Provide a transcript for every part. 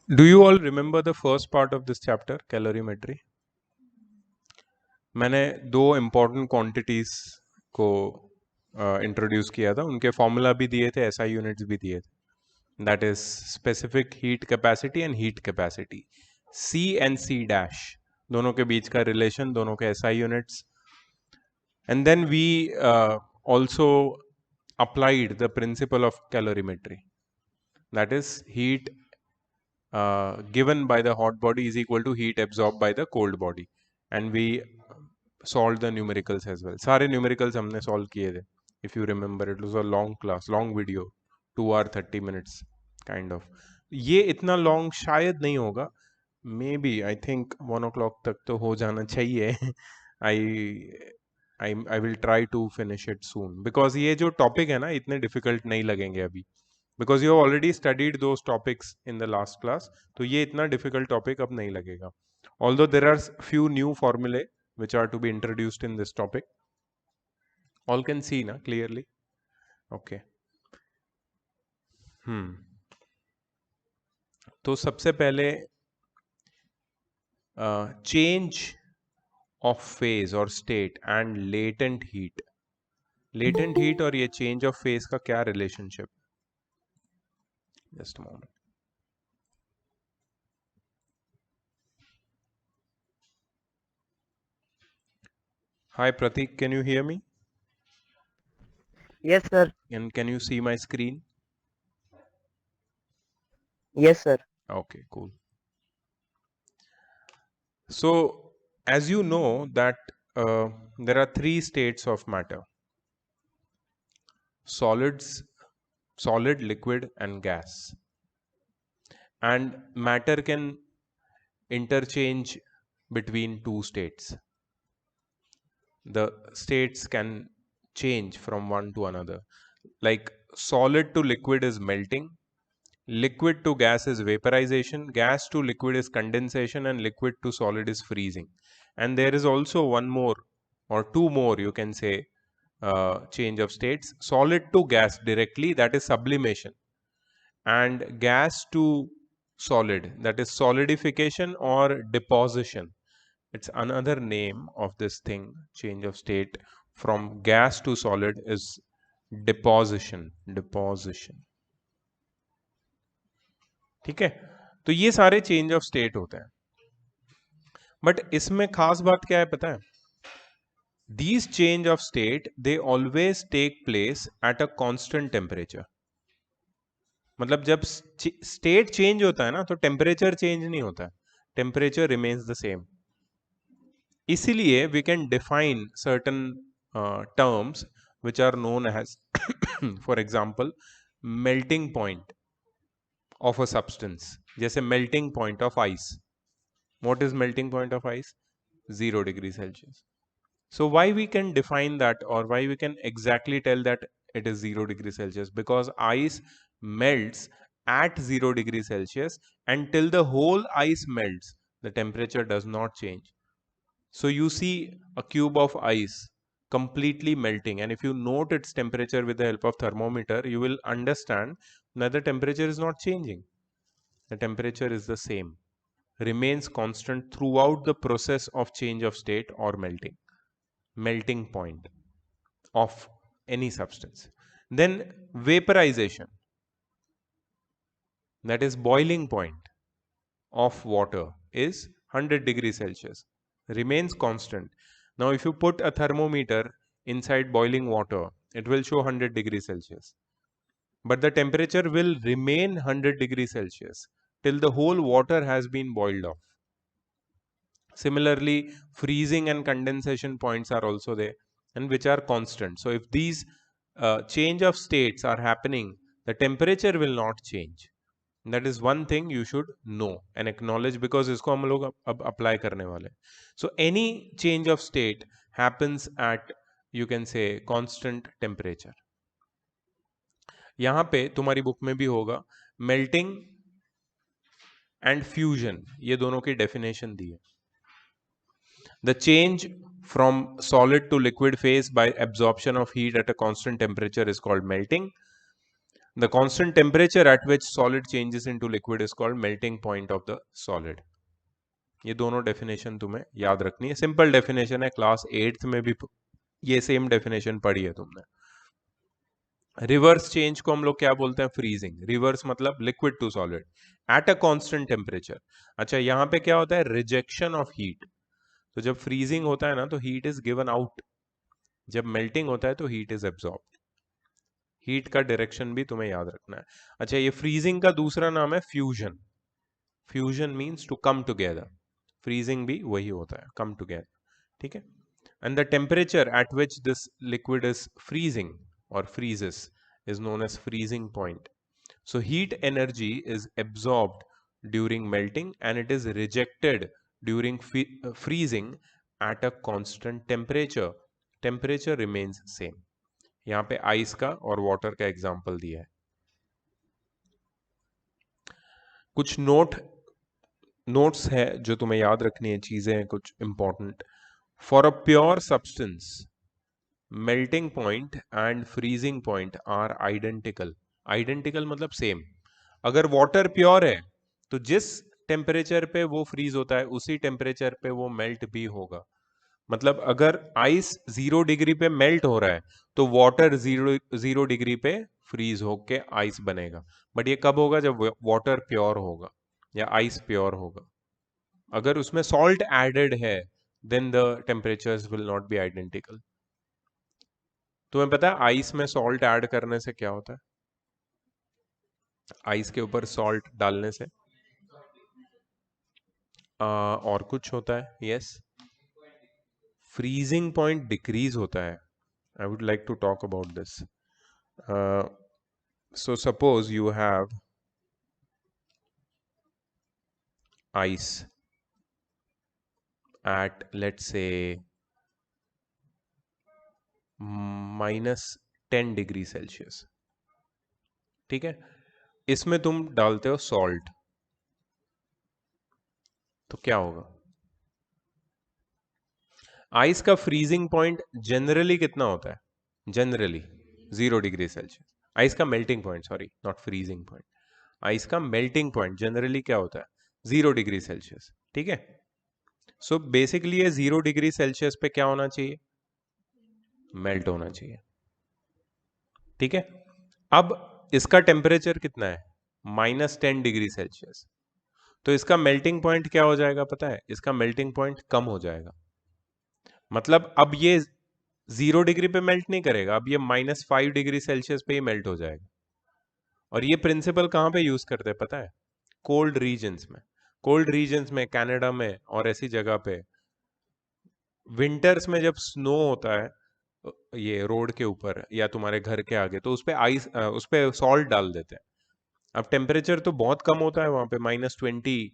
Do you all remember the first part of this chapter, calorimetry? मैंने दो important quantities को introduce किया था, उनके फॉर्मूला भी दिए थे, एसआई यूनिट्स भी दिए थे. That is specific heat capacity and heat capacity. C and C dash दोनों के बीच का रिलेशन, दोनों के SI units. And then we also applied the principle of calorimetry, that is heat given by the hot body is equal to heat absorbed by the cold body, and we solved the numericals as well. सारे numericals हमने solve किए थे. If you remember, it was a long class, long video, 2 hour 30 minutes kind of. ये इतना long शायद नहीं होगा, may B I think 1 o'clock तक तो हो जाना चाहिए. I will try to finish it soon, because ये जो टॉपिक है ना इतने डिफिकल्ट नहीं लगेंगे अभी, because you already studied those topics in the last class. तो ये इतना डिफिकल्ट टॉपिक अब नहीं लगेगा. Although there are few new formulae which are to be introduced in this topic. All can see ना क्लियरली? ओके. तो सबसे पहले चेंज ऑफ फेज और state and latent heat. Latent heat और ये चेंज ऑफ फेज का क्या relationship? Just a moment. Hi Pratik, can you hear me? Yes, sir. And can you see my screen? Yes, sir. Okay, cool. So, as you know that there are three states of matter: solids, solid, liquid, and gas. And matter can interchange between two states. The states can change from one to another. Like solid to liquid is melting, liquid to gas is vaporization, gas to liquid is condensation, and liquid to solid is freezing. And there is also one more or two more, you can say, change of states: solid to gas directly, that is sublimation, and gas to solid, that is solidification or deposition. It's another name of this thing. Change of state from gas to solid is deposition. ठीक है. तो ये सारे change of state होते हैं, but इसमें खास बात क्या है पता है? These change of state they always take place at a constant temperature. मतलब जब स्टेट चेंज होता है ना तो टेम्परेचर चेंज नहीं होता है, टेम्परेचर रिमेन्स द सेम. इसीलिए we can define certain terms which are known as for example melting point of a substance. जैसे melting point of ice. What is melting point of ice? 0 degree Celsius. So why we can define that, or why we can exactly tell that it is 0 degree Celsius? Because ice melts at 0 degree Celsius, and till the whole ice melts the temperature does not change. So you see a cube of ice completely melting, and if you note its temperature with the help of thermometer, you will understand that the temperature is not changing. The temperature is the same, remains constant throughout the process of change of state or melting point of any substance. Then vaporization, that is boiling point of water, is 100 degrees Celsius, remains constant. Now if you put a thermometer inside boiling water, it will show 100 degrees Celsius, but the temperature will remain 100 degrees Celsius till the whole water has been boiled off. Similarly, freezing and condensation points are also there, and which are constant. So if these change of states are happening, the temperature will not change. That is one thing you should know and acknowledge, because इसको हम लोग अब apply करने वाले. So any change of state happens at, you can say, constant temperature. यहाँ पे तुम्हारी book में भी होगा melting and fusion, ये दोनों की definition दी है. The change from solid to liquid phase by absorption of heat at a constant temperature is called melting. The constant temperature at which solid changes into liquid is called melting point of the solid. ये दोनों definition तुम्हें याद रखनी है, simple definition है, class 8th में भी ये सेम डेफिनेशन पढ़ी है तुमने। रिवर्स चेंज को हम लोग क्या बोलते हैं? फ्रीजिंग। रिवर्स मतलब liquid to solid at a constant temperature. अच्छा, यहां पे क्या होता है? Rejection of heat. तो जब फ्रीजिंग होता है ना तो हीट इज गिवन आउट, जब मेल्टिंग होता है तो हीट इज एब्जॉर्ब। हीट का डायरेक्शन भी तुम्हें याद रखना है। अच्छा, ये फ्रीजिंग का दूसरा नाम है fusion. Fusion means to come together, freezing भी वही होता है, कम टुगेदर। ठीक है। And the temperature at which this liquid is freezing और freezes is known as freezing point. So heat energy is absorbed during melting and it is rejected during freezing at a constant temperature. Temperature remains same. यहाँ पे ice का और water का example दिया है। कुछ notes है जो तुम्हें याद रखनी है, चीजें हैं कुछ important. For a pure substance melting point and freezing point are identical. Identical मतलब सेम। अगर वाटर प्योर है तो जिस टेम्परेचर पे वो फ्रीज होता है उसी टेम्परेचर पे वो मेल्ट भी होगा। मतलब अगर आइस 0 डिग्री पे मेल्ट हो रहा है तो वाटर 0 डिग्री पे फ्रीज होके आइस बनेगा। बट ये कब होगा? जब वाटर प्योर होगा या आइस प्योर होगा। अगर उसमें सॉल्ट एडेड है then the temperatures will not be identical. तुम्हें पता है आइस में सॉल्ट ऐड करने से क्या होता है? आइस के ऊपर सॉल्ट डालने से और कुछ होता है। यस, फ्रीजिंग पॉइंट डिक्रीज होता है। I would like to talk about this. So suppose you have ice at let's say -10 degree Celsius. ठीक है, इसमें तुम डालते हो सॉल्ट, तो क्या होगा? आइस का फ्रीजिंग पॉइंट जनरली कितना होता है? Generally 0 degree Celsius. आइस का melting point, sorry not freezing point, ice का मेल्टिंग पॉइंट जनरली क्या होता है? 0 डिग्री सेल्सियस। ठीक है। सो बेसिकली ये 0 डिग्री सेल्सियस पे क्या होना चाहिए? मेल्ट होना चाहिए। ठीक है। अब इसका टेम्परेचर कितना है? -10 डिग्री सेल्सियस। तो इसका मेल्टिंग पॉइंट क्या हो जाएगा पता है? इसका मेल्टिंग पॉइंट कम हो जाएगा। मतलब अब ये 0 डिग्री पे मेल्ट नहीं करेगा, अब ये -5 डिग्री सेल्सियस पे ही मेल्ट हो जाएगा। और ये प्रिंसिपल कहाँ पे यूज करते हैं पता है? कोल्ड रीजन्स में। कोल्ड रीजन्स में, कनाडा में और ऐसी जगह पे विंटर्स में जब स्नो होता है ये रोड के ऊपर या तुम्हारे घर के आगे, तो उस पे उस पे सॉल्ट डाल देते हैं। अब टेम्परेचर तो बहुत कम होता है वहां पे, -20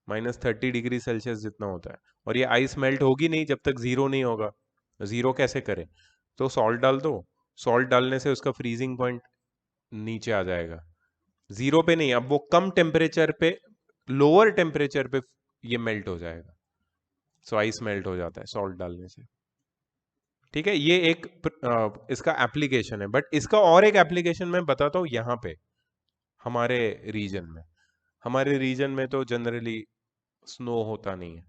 -30 डिग्री सेल्सियस जितना होता है, और ये आइस मेल्ट होगी नहीं जब तक जीरो नहीं होगा। जीरो कैसे करें? तो सॉल्ट डाल दो। सॉल्ट डालने से उसका फ्रीजिंग पॉइंट नीचे आ जाएगा, जीरो पे नहीं, अब वो कम टेम्परेचर पे, लोअर टेम्परेचर पे ये मेल्ट हो जाएगा। सो आइस मेल्ट हो जाता है सॉल्ट डालने से। ठीक है, ये एक इसका एप्लीकेशन है। बट इसका और एक एप्लीकेशन मैं बताता हूँ यहाँ पे, हमारे रीजन में। हमारे रीजन में तो जनरली स्नो होता नहीं है।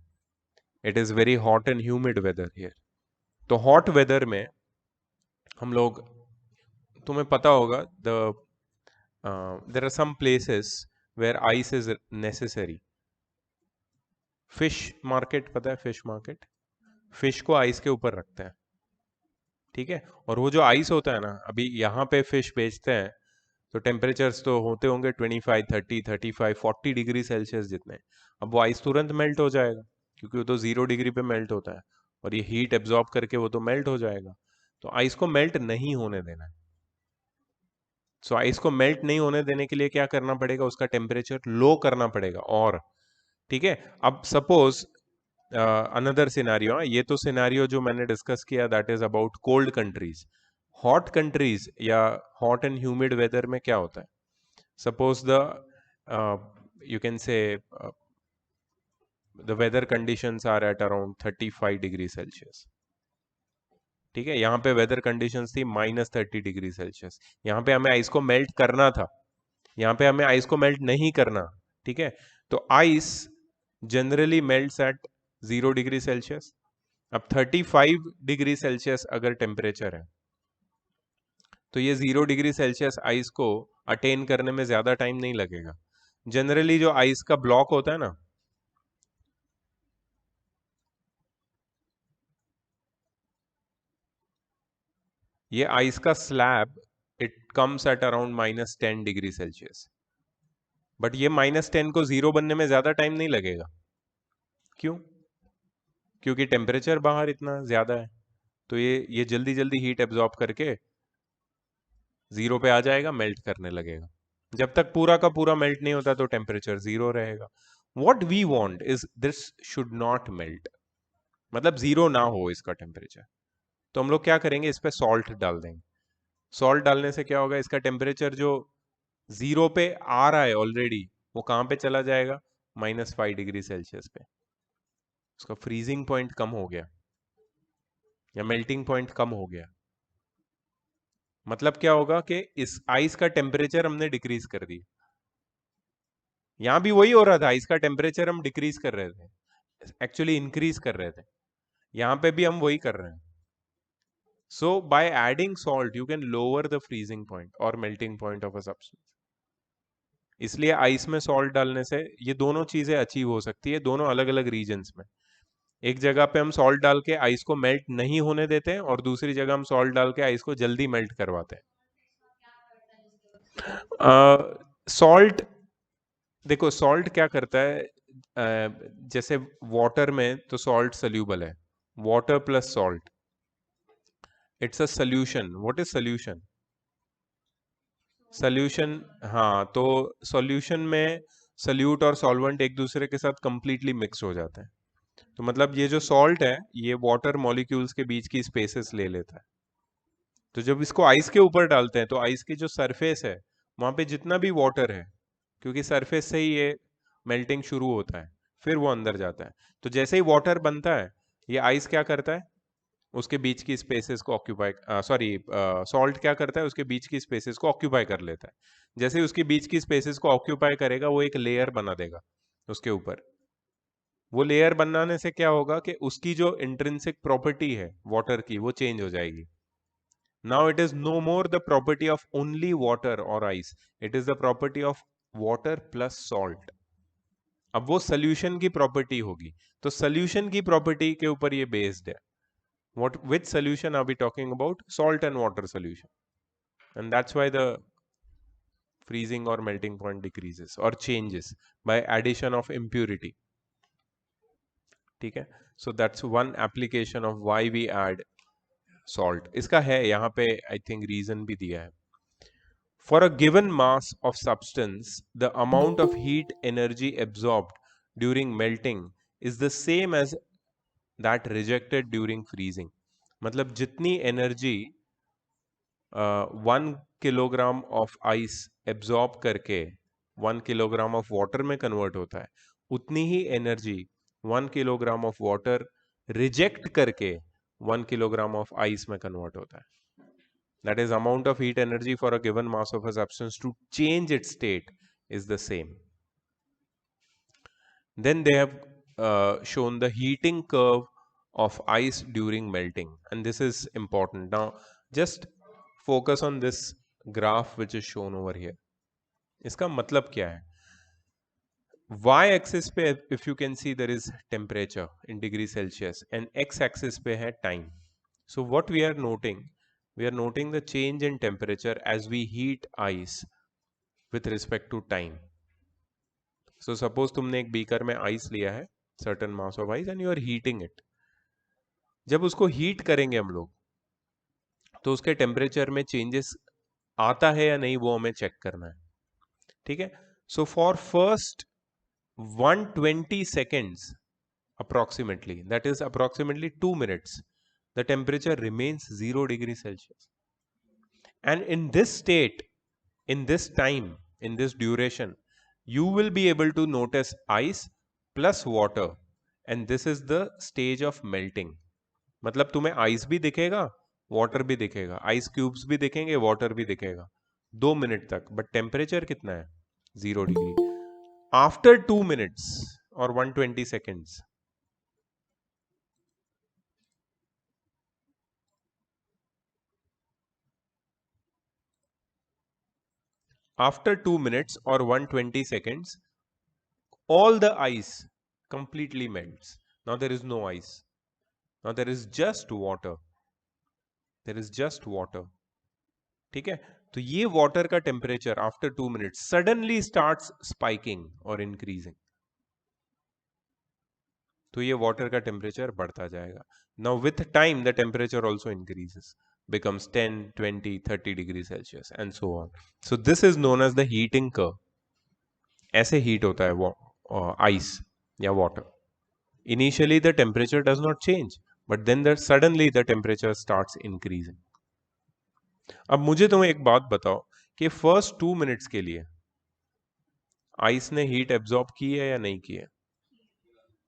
It is very hot and humid weather here. तो हॉट वेदर में हम लोग, तुम्हें पता होगा, the there are some places where ice is necessary. Fish market, पता है फिश मार्केट? फिश को आइस के ऊपर रखते हैं। ठीक है, और वो जो आइस होता है ना, अभी यहाँ पे फिश बेचते हैं तो टेम्परेचर्स तो होते होंगे 25 30 35 40 डिग्री सेल्सियस जितने। अब वो आइस तुरंत मेल्ट हो जाएगा क्योंकि वो तो 0 डिग्री पे मेल्ट होता है, और ये हीट एब्जॉर्ब करके वो तो मेल्ट हो जाएगा। तो आइस को मेल्ट नहीं होने देना है। सो आइस को मेल्ट नहीं होने देने के लिए क्या करना पड़ेगा? उसका टेम्परेचर लो करना पड़ेगा। और ठीक है, अब सपोज अनदर सिनारियो, ये तो सिनारियो जो मैंने डिस्कस किया that is about cold countries. Hot countries या हॉट एंड ह्यूमिड वेदर में क्या होता है? Suppose the you can say the weather conditions are at around 35 degree Celsius. ठीक है, यहाँ पे वेदर कंडीशंस थी -30 डिग्री सेल्सियस, यहाँ पे हमें आइस को मेल्ट करना था, यहाँ पे हमें आइस को मेल्ट नहीं करना। ठीक है, तो ice generally melts at 0 degree Celsius. अब 35 डिग्री सेल्सियस अगर टेम्परेचर है, तो ये 0 डिग्री सेल्सियस आइस को अटेन करने में ज्यादा टाइम नहीं लगेगा। जनरली जो आइस का ब्लॉक होता है ना, ये आइस का slab, it comes at around -10 degree Celsius. But ये -10 को 0 बनने में ज्यादा टाइम नहीं लगेगा। क्यों? क्योंकि टेम्परेचर बाहर इतना ज्यादा है, तो ये जल्दी जल्दी हीट एब्जॉर्ब करके 0 पे आ जाएगा, मेल्ट करने लगेगा। जब तक पूरा का पूरा मेल्ट नहीं होता तो टेम्परेचर 0 रहेगा। What we want is this should not melt, मतलब 0 ना हो इसका टेम्परेचर। तो हम लोग क्या करेंगे, इस पे सॉल्ट डाल देंगे। सॉल्ट डालने से क्या होगा, इसका टेम्परेचर जो 0 पे आ रहा है ऑलरेडी, वो कहां पे चला जाएगा, -5 डिग्री सेल्सियस पे। उसका फ्रीजिंग पॉइंट कम हो गया या मेल्टिंग पॉइंट कम हो गया। मतलब क्या होगा कि इस आइस का टेम्परेचर हमने डिक्रीज कर दिया। यहां भी वही हो रहा था, आइस का टेम्परेचर हम डिक्रीज कर रहे थे, एक्चुअली इंक्रीज कर रहे थे। यहां पे भी हम वही कर रहे हैं। So by adding salt you can lower the freezing point और melting point of a substance. इसलिए आइस में सॉल्ट डालने से ये दोनों चीजें अचीव हो सकती है, दोनों अलग अलग रीजन्स में। एक जगह पे हम सॉल्ट डाल के आइस को मेल्ट नहीं होने देते हैं, और दूसरी जगह हम सॉल्ट डाल के आइस को जल्दी मेल्ट करवाते हैं। सॉल्ट, देखो सॉल्ट क्या करता है, जैसे वाटर में तो सॉल्ट सोल्यूबल है, water plus salt, it's a solution. What is solution? Solution, हाँ, तो सॉल्यूशन में सल्यूट और सॉल्वेंट एक दूसरे के साथ कंप्लीटली मिक्स हो जाते हैं। तो मतलब ये जो सॉल्ट है, ये वाटर मॉलिक्यूल्स के बीच की स्पेसेस ले लेता है। तो जब इसको आइस के ऊपर डालते हैं, तो आइस की जो सरफेस है, वहां पे जितना भी वाटर है, क्योंकि सरफेस से ही ये मेल्टिंग शुरू होता है, फिर वो अंदर जाता है। तो जैसे ही वाटर बनता है, ये आइस क्या करता है, उसके बीच की स्पेसेस को ऑक्यूपाई, सॉरी, सॉल्ट क्या करता है, उसके बीच की स्पेसेस को ऑक्यूपाई कर लेता है। जैसे ही उसके बीच की स्पेसेस को ऑक्यूपाई करेगा, वो एक लेयर बना देगा उसके ऊपर। वो लेयर बनाने से क्या होगा कि उसकी जो इंट्रिंसिक प्रॉपर्टी है वाटर की, वो चेंज हो जाएगी। Now it is no more the property of only water or ice. It is the property of water plus salt. अब वो सोल्यूशन की प्रॉपर्टी होगी, तो सोल्यूशन की प्रॉपर्टी के ऊपर ये बेस्ड है। What, which solution are we talking about? Salt and water solution. And that's why the freezing or melting point decreases or changes by addition of impurity. ठीक है, so that's one application of why we add salt. इसका है यहाँ पे I think reason भी दिया है। For a given mass of substance, the amount of heat energy absorbed during melting is the same as that rejected during freezing. मतलब जितनी energy 1 kilogram of ice absorb करके 1 किलोग्राम ऑफ वाटर में convert होता है, उतनी ही energy 1 kilogram of water reject करके 1 kilogram of ice में कन्वर्ट होता है। That is, amount of heat energy for a given mass of a substance to change its state is the same. Then they have shown the heating curve of ice during melting, and this is important. Now just focus on this graph which is shown over here. इसका मतलब क्या है? Y axis पे if you can see there is temperature in degree Celsius, and X axis पे है time. So what we are noting the change in temperature as we heat ice with respect to time. So suppose तुमने एक beaker में ice लिया है, certain mass of ice, and you are heating it. जब उसको heat करेंगे हम लोग, तो उसके टेम्परेचर में चेंजेस आता है या नहीं, वो हमें चेक करना है। ठीक है, so for first 120 seconds approximately, that is approximately 2 minutes, the temperature remains 0 degree Celsius. And in this state, in this time, in this duration, you will be able to notice ice plus water, and this is the stage of melting. मतलब तुम्हें ice भी दिखेगा water भी दिखेगा, ice cubes भी दिखेंगे, water भी दिखेगा 2 मिनट तक, बट टेम्परेचर कितना है? 0 डिग्री। आफ्टर 2 मिनट्स और 120 seconds, after 2 minutes or 120 seconds, all the ice completely melts. Now there is no ice. Now there is just water. There is just water. ठीक है? तो ये वाटर का temperature after 2 minutes suddenly starts spiking और increasing. तो ये water का temperature बढ़ता जाएगा। Now with time the temperature also increases, becomes 10, 20, 30 degree Celsius and so on. So this is known as the heating curve. ऐसे heat होता है वो आइस या water. Initially the temperature does not change, but then suddenly the temperature starts increasing. अब मुझे तुम्हें एक बात बताओ कि फर्स्ट 2 मिनट्स के लिए आइस ने हीट एब्जॉर्ब की है या नहीं की है?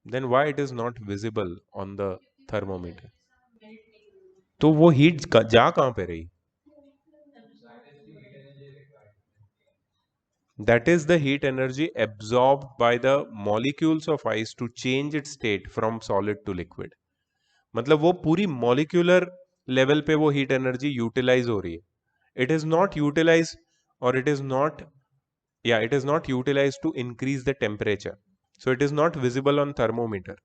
Then why it is not visible on the thermometer? तो वो हीट जा कहां पे रही? That is the heat energy absorbed by the molecules of ice to change its state from solid to liquid. मतलब वो पूरी मॉलिक्यूलर लेवल पे वो हीट एनर्जी यूटिलाइज हो रही है। इट इज नॉट यूटिलाइज, और it is not, yeah, it is not utilized to increase the temperature, so it is not visible on thermometer.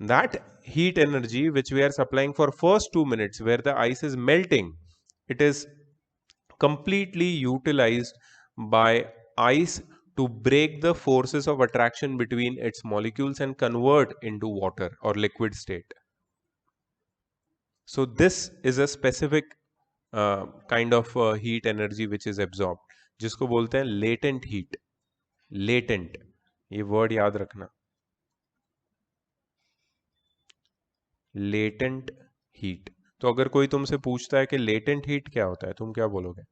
That heat energy which we are supplying for first 2 minutes where the ice is melting, it is completely utilized by ice to break the forces of attraction between its molecules and convert into water or liquid state. So this is a specific kind of heat energy which is absorbed, जिसको बोलते हैं latent heat. Latent, ये word याद रखना, latent heat. तो अगर कोई तुमसे पूछता है कि latent heat क्या होता है, तुम क्या बोलोगे?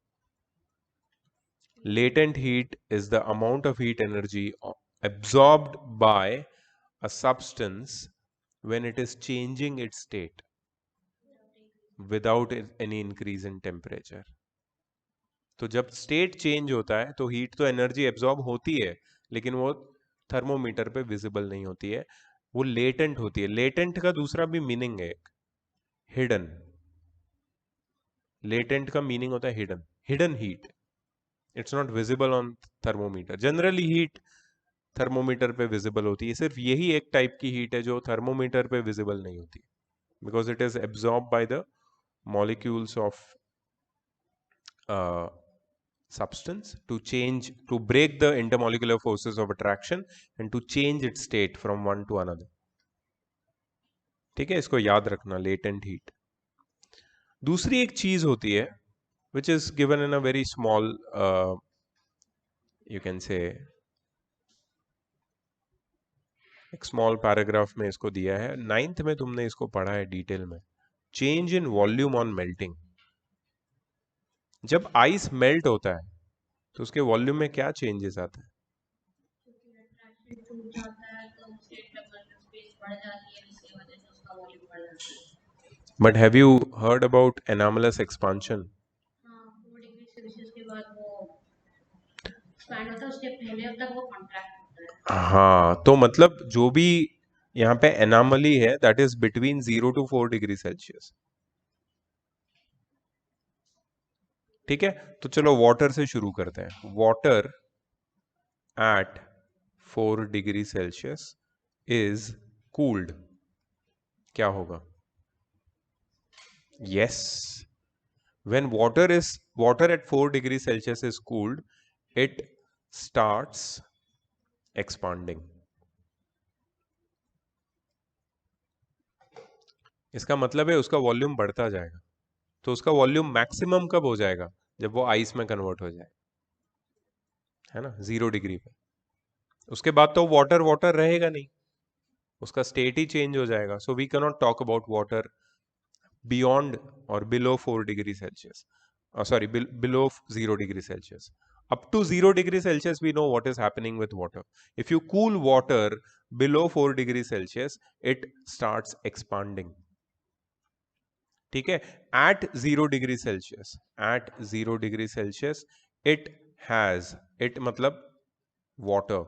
Latent heat is the amount of heat energy absorbed by a substance when it is changing its state without any increase in temperature. तो जब स्टेट चेंज होता है तो हीट तो एनर्जी एब्जॉर्ब होती है, लेकिन वो थर्मोमीटर पे विजिबल नहीं होती है, वो लेटेंट होती है। लेटेंट का दूसरा भी मीनिंग है, एक हिडन। लेटेंट का मीनिंग होता है hidden, hidden heat. It's not visible on thermometer. Generally heat thermometer पे विजिबल होती है, सिर्फ यही एक टाइप की हीट है जो थर्मोमीटर पे विजिबल नहीं होती, because it is absorb by the molecules of substance to break the intermolecular forces of attraction and to change its state from one to another. ठीक है, इसको याद रखना, latent heat. दूसरी एक चीज होती है which is given in a very small you can say एक स्मॉल पैराग्राफ में इसको दिया है। 9th में तुमने इसको पढ़ा है डिटेल में। Change in volume on melting. जब आइस मेल्ट होता है तो उसके वॉल्यूम में क्या चेंजेस आते हैं? But have you heard about anomalous expansion? हाँ, तो मतलब जो भी यहाँ पे एनामली है that is between 0 to 4 degree Celsius. ठीक है, तो चलो वाटर से शुरू करते हैं। Water at 4 degree Celsius is cooled. क्या होगा? Yes, when water at 4 degrees Celsius is cooled, it starts expanding. इसका मतलब है उसका वॉल्यूम बढ़ता जाएगा। तो उसका वॉल्यूम मैक्सिमम कब हो जाएगा? जब वो आइस में कन्वर्ट हो जाए, है ना, 0 डिग्री पे। उसके बाद तो वाटर वाटर रहेगा नहीं, उसका स्टेट ही चेंज हो जाएगा। So we can not talk about water beyond or below 4 degrees Celsius. Sorry, below 0 degrees Celsius. Up to 0 degrees Celsius, we know what is happening with water. If you cool water below 4 degrees Celsius, it starts expanding. ठीक है, at 0 degree Celsius, at 0 degree Celsius it has, it मतलब water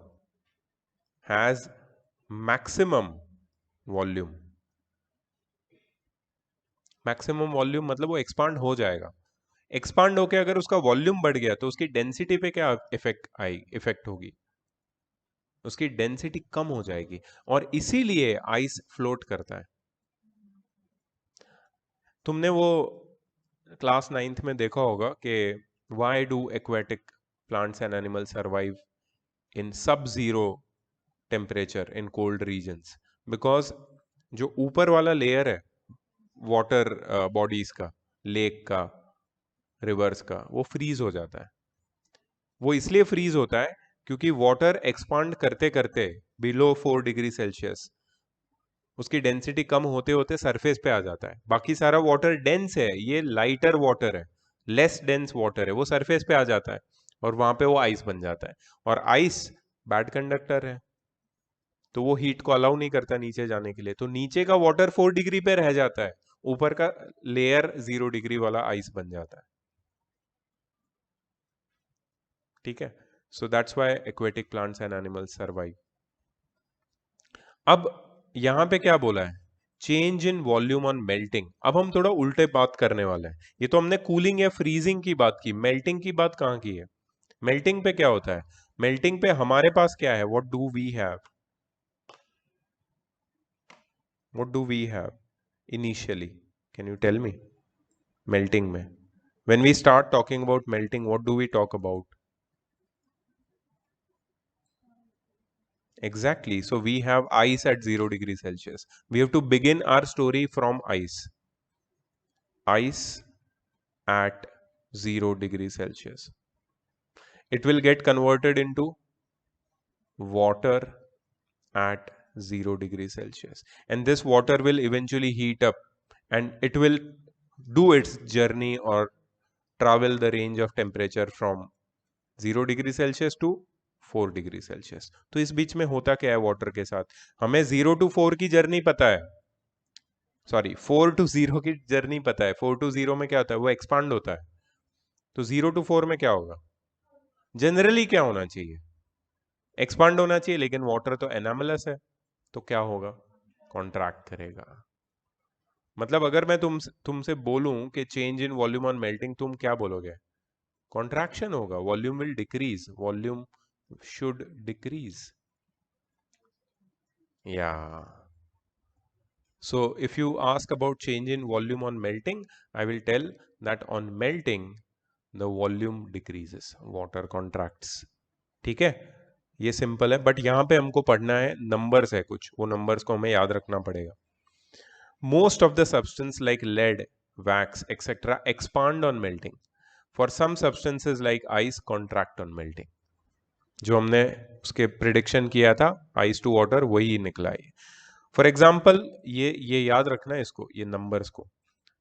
has maximum volume, maximum volume मतलब वो expand हो जाएगा। Expand होके अगर उसका वॉल्यूम बढ़ गया तो उसकी डेंसिटी पे क्या इफेक्ट होगी, उसकी डेंसिटी कम हो जाएगी, और इसीलिए आइस फ्लोट करता है। तुमने वो क्लास 9th में देखा होगा कि why do aquatic plants and animal survive in sub zero temperature in cold regions, because जो ऊपर वाला लेयर है वाटर बॉडीज का, लेक का, रिवर्स का, वो फ्रीज हो जाता है। वो इसलिए फ्रीज होता है क्योंकि वाटर एक्सपांड करते करते बिलो 4 डिग्री सेल्सियस उसकी डेंसिटी कम होते होते सरफेस पे आ जाता है। बाकी सारा वाटर डेंस है, ये लाइटर वाटर है, लेस डेंस वाटर है, वो सरफेस पे आ जाता है और वहां पे वो आइस बन जाता है। और आइस बैड कंडक्टर है, तो वो हीट को अलाउ नहीं करता नीचे जाने के लिए, तो नीचे का वाटर 4 डिग्री पे रह जाता है, ऊपर का लेयर 0 डिग्री वाला आइस बन जाता है। ठीक है, so that's why aquatic plants and animals survive. अब यहां पे क्या बोला है, change in volume on melting. अब हम थोड़ा उल्टे बात करने वाले हैं। ये तो हमने कूलिंग या फ्रीजिंग की बात की, मेल्टिंग की बात कहां की है? मेल्टिंग पे क्या होता है? मेल्टिंग पे हमारे पास क्या है, what do we have, what do we have initially, can you tell me? Melting में when we start talking about melting, what do we talk about? Exactly. So we have ice at 0 degree Celsius. We have to begin our story from ice. Ice at 0 degree Celsius. It will get converted into water at 0 degree Celsius. And this water will eventually heat up and it will do its journey or travel the range of temperature from 0 degree Celsius to 4 degree Celsius. तो इस बीच में होता क्या है water के साथ? हमें 0 to 4 की जर्नी पता है, सॉरी 4 to 0 की जर्नी पता है। 4 to 0 में क्या होता है, वो एक्सपांड होता है। तो 0 to 4 में क्या होगा? जनरली क्या होना चाहिए? एक्सपांड होना चाहिए, लेकिन वाटर तो एनामलस है, तो क्या होगा? कॉन्ट्रैक्ट करेगा। मतलब अगर मैं तुमसे बोलूं कि change in volume on melting, तुम क्या बोलोगे? कॉन्ट्रैक्शन होगा, volume will decrease, volume should decrease. या so if you ask about change in volume on melting, I will tell that on melting the volume decreases, water contracts. ठीक है, ये simple है, but यहाँ पे हमको पढ़ना है नंबर्स है कुछ, वो नंबर्स को हमें याद रखना पड़ेगा। Most of the substance like lead, wax, etc. expand on melting. For some substances like ice contract on melting. जो हमने उसके प्रिडिक्शन किया था आइस टू वाटर, वही निकला है। फॉर एग्जाम्पल ये याद रखना है इसको, ये नंबर्स को।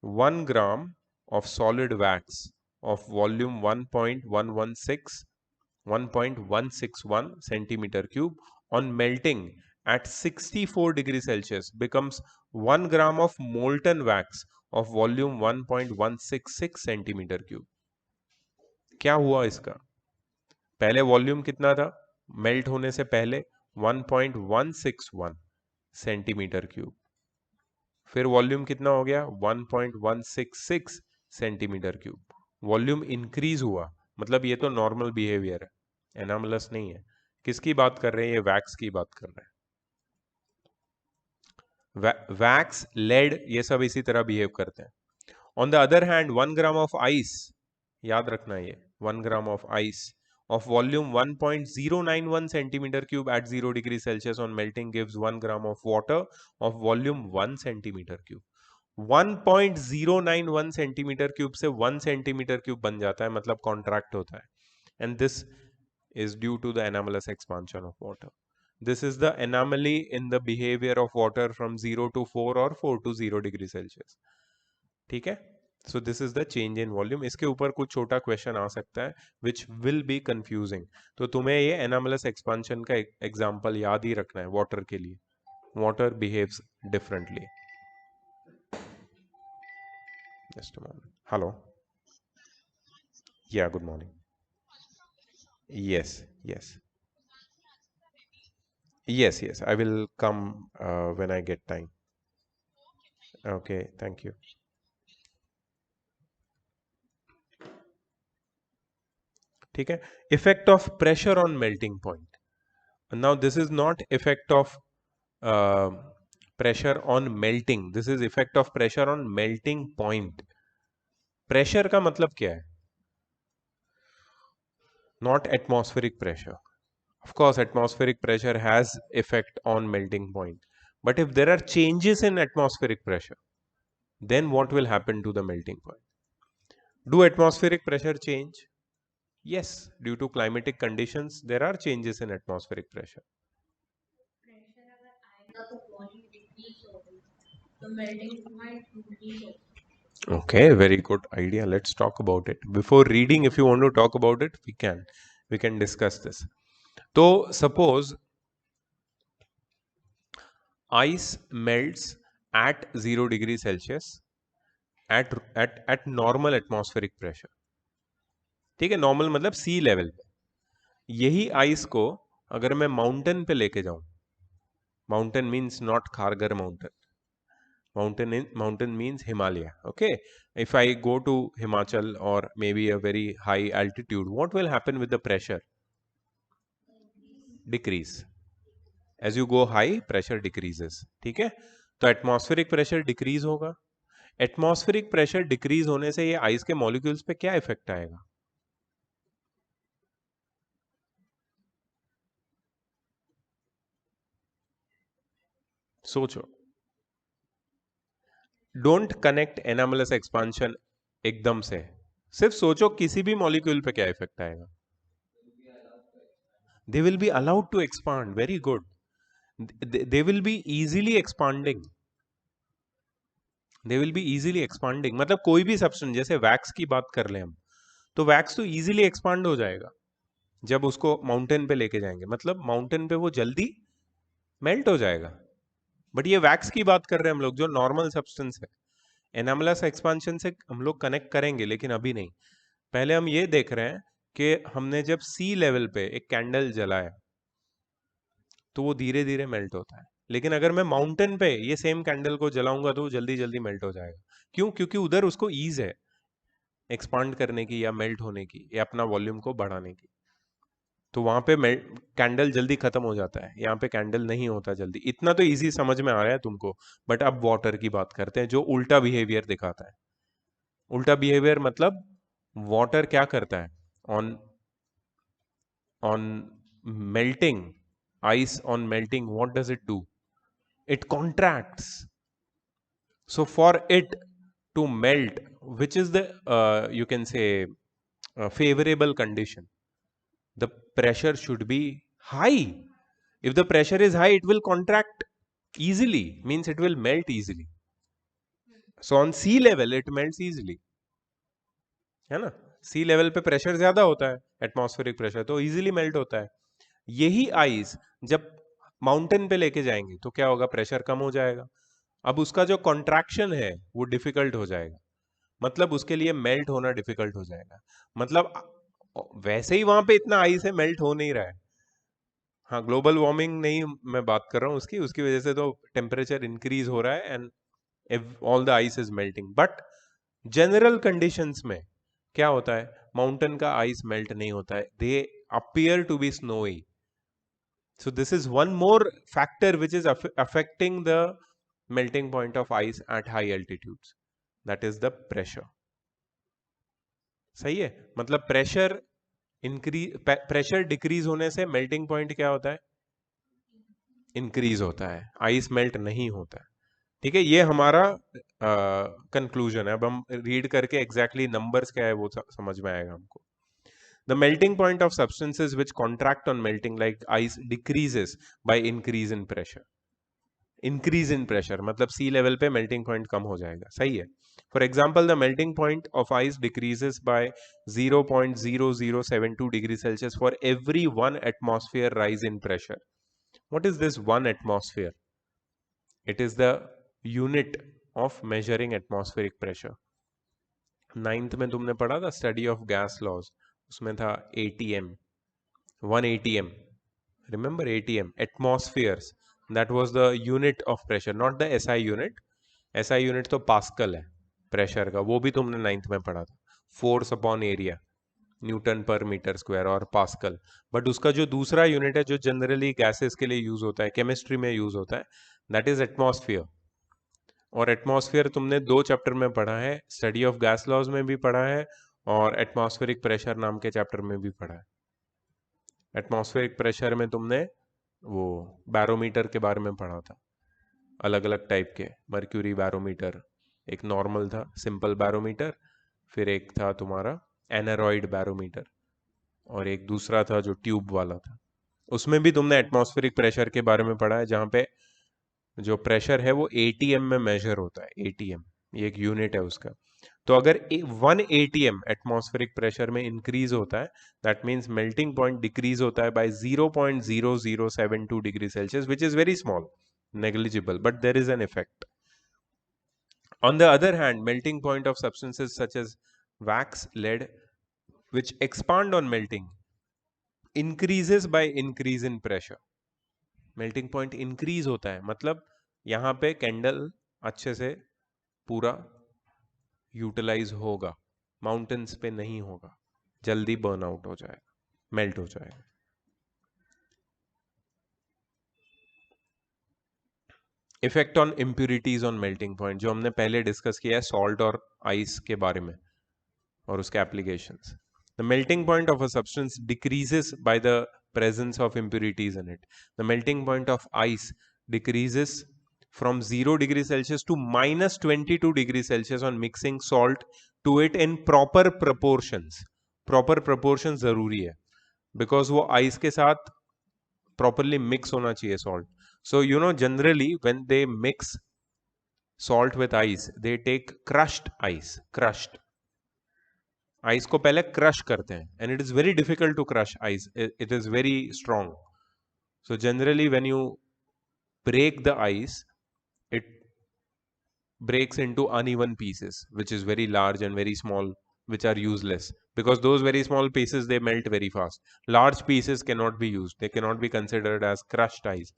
1 gram of solid wax of volume 1.161 centimetre cube on melting at 64 degree Celsius becomes 1 gram of molten wax of volume 1.166 centimetre cube. क्या हुआ इसका? पहले वॉल्यूम कितना था मेल्ट होने से पहले? 1.161 सेंटीमीटर क्यूब। फिर वॉल्यूम कितना हो गया? 1.166 सेंटीमीटर क्यूब। वॉल्यूम इंक्रीज हुआ, मतलब ये तो नॉर्मल बिहेवियर है, एनामलस नहीं है। किसकी बात कर रहे हैं? ये वैक्स की बात कर रहे हैं। वैक्स, लेड, ये सब इसी तरह बिहेव करते हैं। On the other hand 1 gram of ice, याद रखना ये 1 gram of ice of volume 1.091 centimeter cube at 0 degree Celsius on melting gives 1 gram of water of volume 1 centimeter cube. 1.091 centimetre cube से 1 सेंटीमीटर क्यूब बन जाता है, मतलब contract होता है। And this is due to the anomalous expansion of water. This is the anomaly in the behavior of water from 0 to 4 or 4 to 0 degree Celsius. ठीक है, सो this is the change in volume. इसके ऊपर कुछ छोटा question आ सकता है which will be confusing, तो तुम्हें ये एनामलस एक्सपांशन का एग्जांपल याद ही रखना है वाटर के लिए। Water behaves differently. Just a moment. Hello. Yeah, good morning. Yes, yes. Yes, yes. I will come when I get time. Okay, thank you. ठीक है. Effect of pressure on melting point. Now this is not effect of uh, pressure on melting. This is effect of pressure on melting point. Pressure का मतलब क्या है? Not atmospheric pressure. Of course, atmospheric pressure has effect on melting point. But if there are changes in atmospheric pressure, then what will happen to the melting point? Do atmospheric pressure change? Yes, due to climatic conditions, there are changes in atmospheric pressure. Okay, very good idea. Let's talk about it. Before reading, if you want to talk about it, we can. We can discuss this. So, suppose ice melts at 0 degree Celsius at normal atmospheric pressure. ठीक है, normal मतलब सी level पे. यही ice को अगर मैं mountain पे लेके जाऊं, mountain means not Kharghar mountain, mountain means Himalaya. Okay, if I go to Himachal or maybe a very high altitude, what will happen with the pressure? Decrease. As you go high, pressure decreases. ठीक है, तो atmospheric pressure decrease होगा. Atmospheric pressure decrease होने से ये ice के molecules पे क्या इफेक्ट आएगा? सोचो. डोंट कनेक्ट एनामलस एक्सपांशन एकदम से, सिर्फ सोचो किसी भी मॉलिक्यूल पे क्या इफेक्ट आएगा. They will be allowed to expand. Very good. They will be easily expanding. They will be easily expanding मतलब कोई भी सब्सटेंस, जैसे वैक्स की बात कर ले हम, तो वैक्स तो इजीली एक्सपांड हो जाएगा जब उसको माउंटेन पे लेके जाएंगे. मतलब माउंटेन पे वो जल्दी मेल्ट हो जाएगा. बट ये वैक्स की बात कर रहे हैं हम लोग, जो नॉर्मल सब्सटेंस है. एनामलस एक्सपांशन से हम लोग कनेक्ट करेंगे, लेकिन अभी नहीं. पहले हम ये देख रहे हैं कि हमने जब सी लेवल पे एक कैंडल जलाया तो वो धीरे धीरे मेल्ट होता है. लेकिन अगर मैं माउंटेन पे ये सेम कैंडल को जलाऊंगा तो वो जल्दी जल्दी मेल्ट हो जाएगा. क्यों? क्योंकि उधर उसको ईज है एक्सपांड करने की या मेल्ट होने की या अपना वॉल्यूम को बढ़ाने की. तो वहां पे कैंडल जल्दी खत्म हो जाता है, यहाँ पे कैंडल नहीं होता जल्दी. इतना तो इजी समझ में आ रहा है तुमको. बट अब वाटर की बात करते हैं जो उल्टा बिहेवियर दिखाता है. उल्टा बिहेवियर मतलब वाटर क्या करता है on on melting, ice on melting, what does it do? It contracts. So for it to melt, which is the you can say favorable condition, the pressure should be high. If the pressure is high, it will contract easily, means it will melt easily. So on sea level it melts easily, है ना. सी level पे pressure ज्यादा होता है, atmospheric pressure, तो easily melt होता है. यही आइस जब माउंटेन पे लेके जाएंगे तो क्या होगा? प्रेशर कम हो जाएगा. अब उसका जो कॉन्ट्रैक्शन है वो डिफिकल्ट हो जाएगा. मतलब उसके लिए मेल्ट होना डिफिकल्ट हो जाएगा. मतलब वैसे ही वहां पे इतना आइस है, मेल्ट हो नहीं रहा है. हाँ, ग्लोबल वार्मिंग नहीं मैं बात कर रहा हूँ उसकी उसकी वजह से तो टेम्परेचर इंक्रीज हो रहा है and all the ice is melting. But general conditions में क्या होता है? माउंटेन का आइस मेल्ट नहीं होता है, दे appear to be snowy. So this is one more factor which is affecting the melting point of ice at high altitudes. That is the pressure. सही है. मतलब प्रेशर डिक्रीज होने से मेल्टिंग पॉइंट क्या होता है? इंक्रीज होता है. आइस मेल्ट नहीं होता है. ठीक है, ये हमारा कंक्लूजन है. अब हम रीड करके एग्जैक्टली नंबर्स क्या है वो समझ में आएगा हमको. The melting point of substances which contract on melting, like ice, decreases by increase in pressure. Increase in pressure मतलब sea level पे melting point कम हो जाएगा. सही है. For example, the melting point of ice decreases by 0.0072 degrees Celsius for every 1 atmosphere rise in pressure. What is this 1 atmosphere? It is the unit of measuring atmospheric pressure. Ninth में तुमने पढ़ा था study of gas laws, उसमें था ATM, 1 atm. Remember ATM, atmospheres. That was the unit of pressure, not the SI unit. SI unit तो pascal है pressure का, वो भी तुमने नाइन्थ में पढ़ा था, फोर्स अपॉन एरिया, न्यूटन पर मीटर स्क्वायर और पास्कल. बट उसका जो दूसरा यूनिट है जो जनरली गैसेस के लिए यूज होता है, केमिस्ट्री में यूज होता है, दैट इज एटमॉस्फेयर. और एटमॉस्फेयर तुमने 2 चैप्टर में पढ़ा है, स्टडी ऑफ गैस लॉज में भी पढ़ा है और एटमॉस्फेरिक प्रेशर नाम के चैप्टर में भी पढ़ा है. एटमॉस्फेरिक प्रेशर में तुमने वो बैरोमीटर के बारे में पढ़ा था, अलग अलग टाइप के, मर्क्यूरी बैरोमीटर, एक नॉर्मल था सिंपल बैरोमीटर, फिर एक था तुम्हारा एनारॉइड बैरोमीटर, और एक दूसरा था जो ट्यूब वाला था. उसमें भी तुमने एटमॉस्फेरिक प्रेशर के बारे में पढ़ा है, जहाँ पे जो प्रेशर है वो एटीएम में मेजर होता है. एटीएम ये एक यूनिट है उसका. तो अगर 1 atm एटमॉस्फेरिक प्रेशर में इंक्रीज होता है, that means melting point decrease होता है by 0.0072 degree Celsius, which is very small, negligible, but there is an effect. On the other hand, melting point of substances such as wax, lead, which expand on melting, increases by increase in pressure. Melting point increase होता है, मतलब यहाँ पे candle अच्छे से पूरा utilise होगा, mountains पे नहीं होगा, जल्दी बर्न आउट हो जाएगा, मेल्ट हो जाएगा. Effect on impurities on melting point, जो हमने पहले डिस्कस किया है सॉल्ट और आइस के बारे में और उसके applications. The melting point of a substance decreases by the presence of impurities in it. The melting point of ice decreases from 0 degree Celsius to minus 22 degree Celsius on mixing salt to it in proper proportions. Proper proportions जरूरी है, because वो ice के साथ properly mix होना चाहिए salt. So you know generally when they mix salt with ice, they take crushed ice, crushed. Ice को पहले crush करते हैं, and it is very difficult to crush ice, it is very strong. So generally when you break the ice, it breaks into uneven pieces, which is very large and very small, which are useless because those very small pieces they melt very fast. Large pieces cannot be used, they cannot be considered as crushed ice.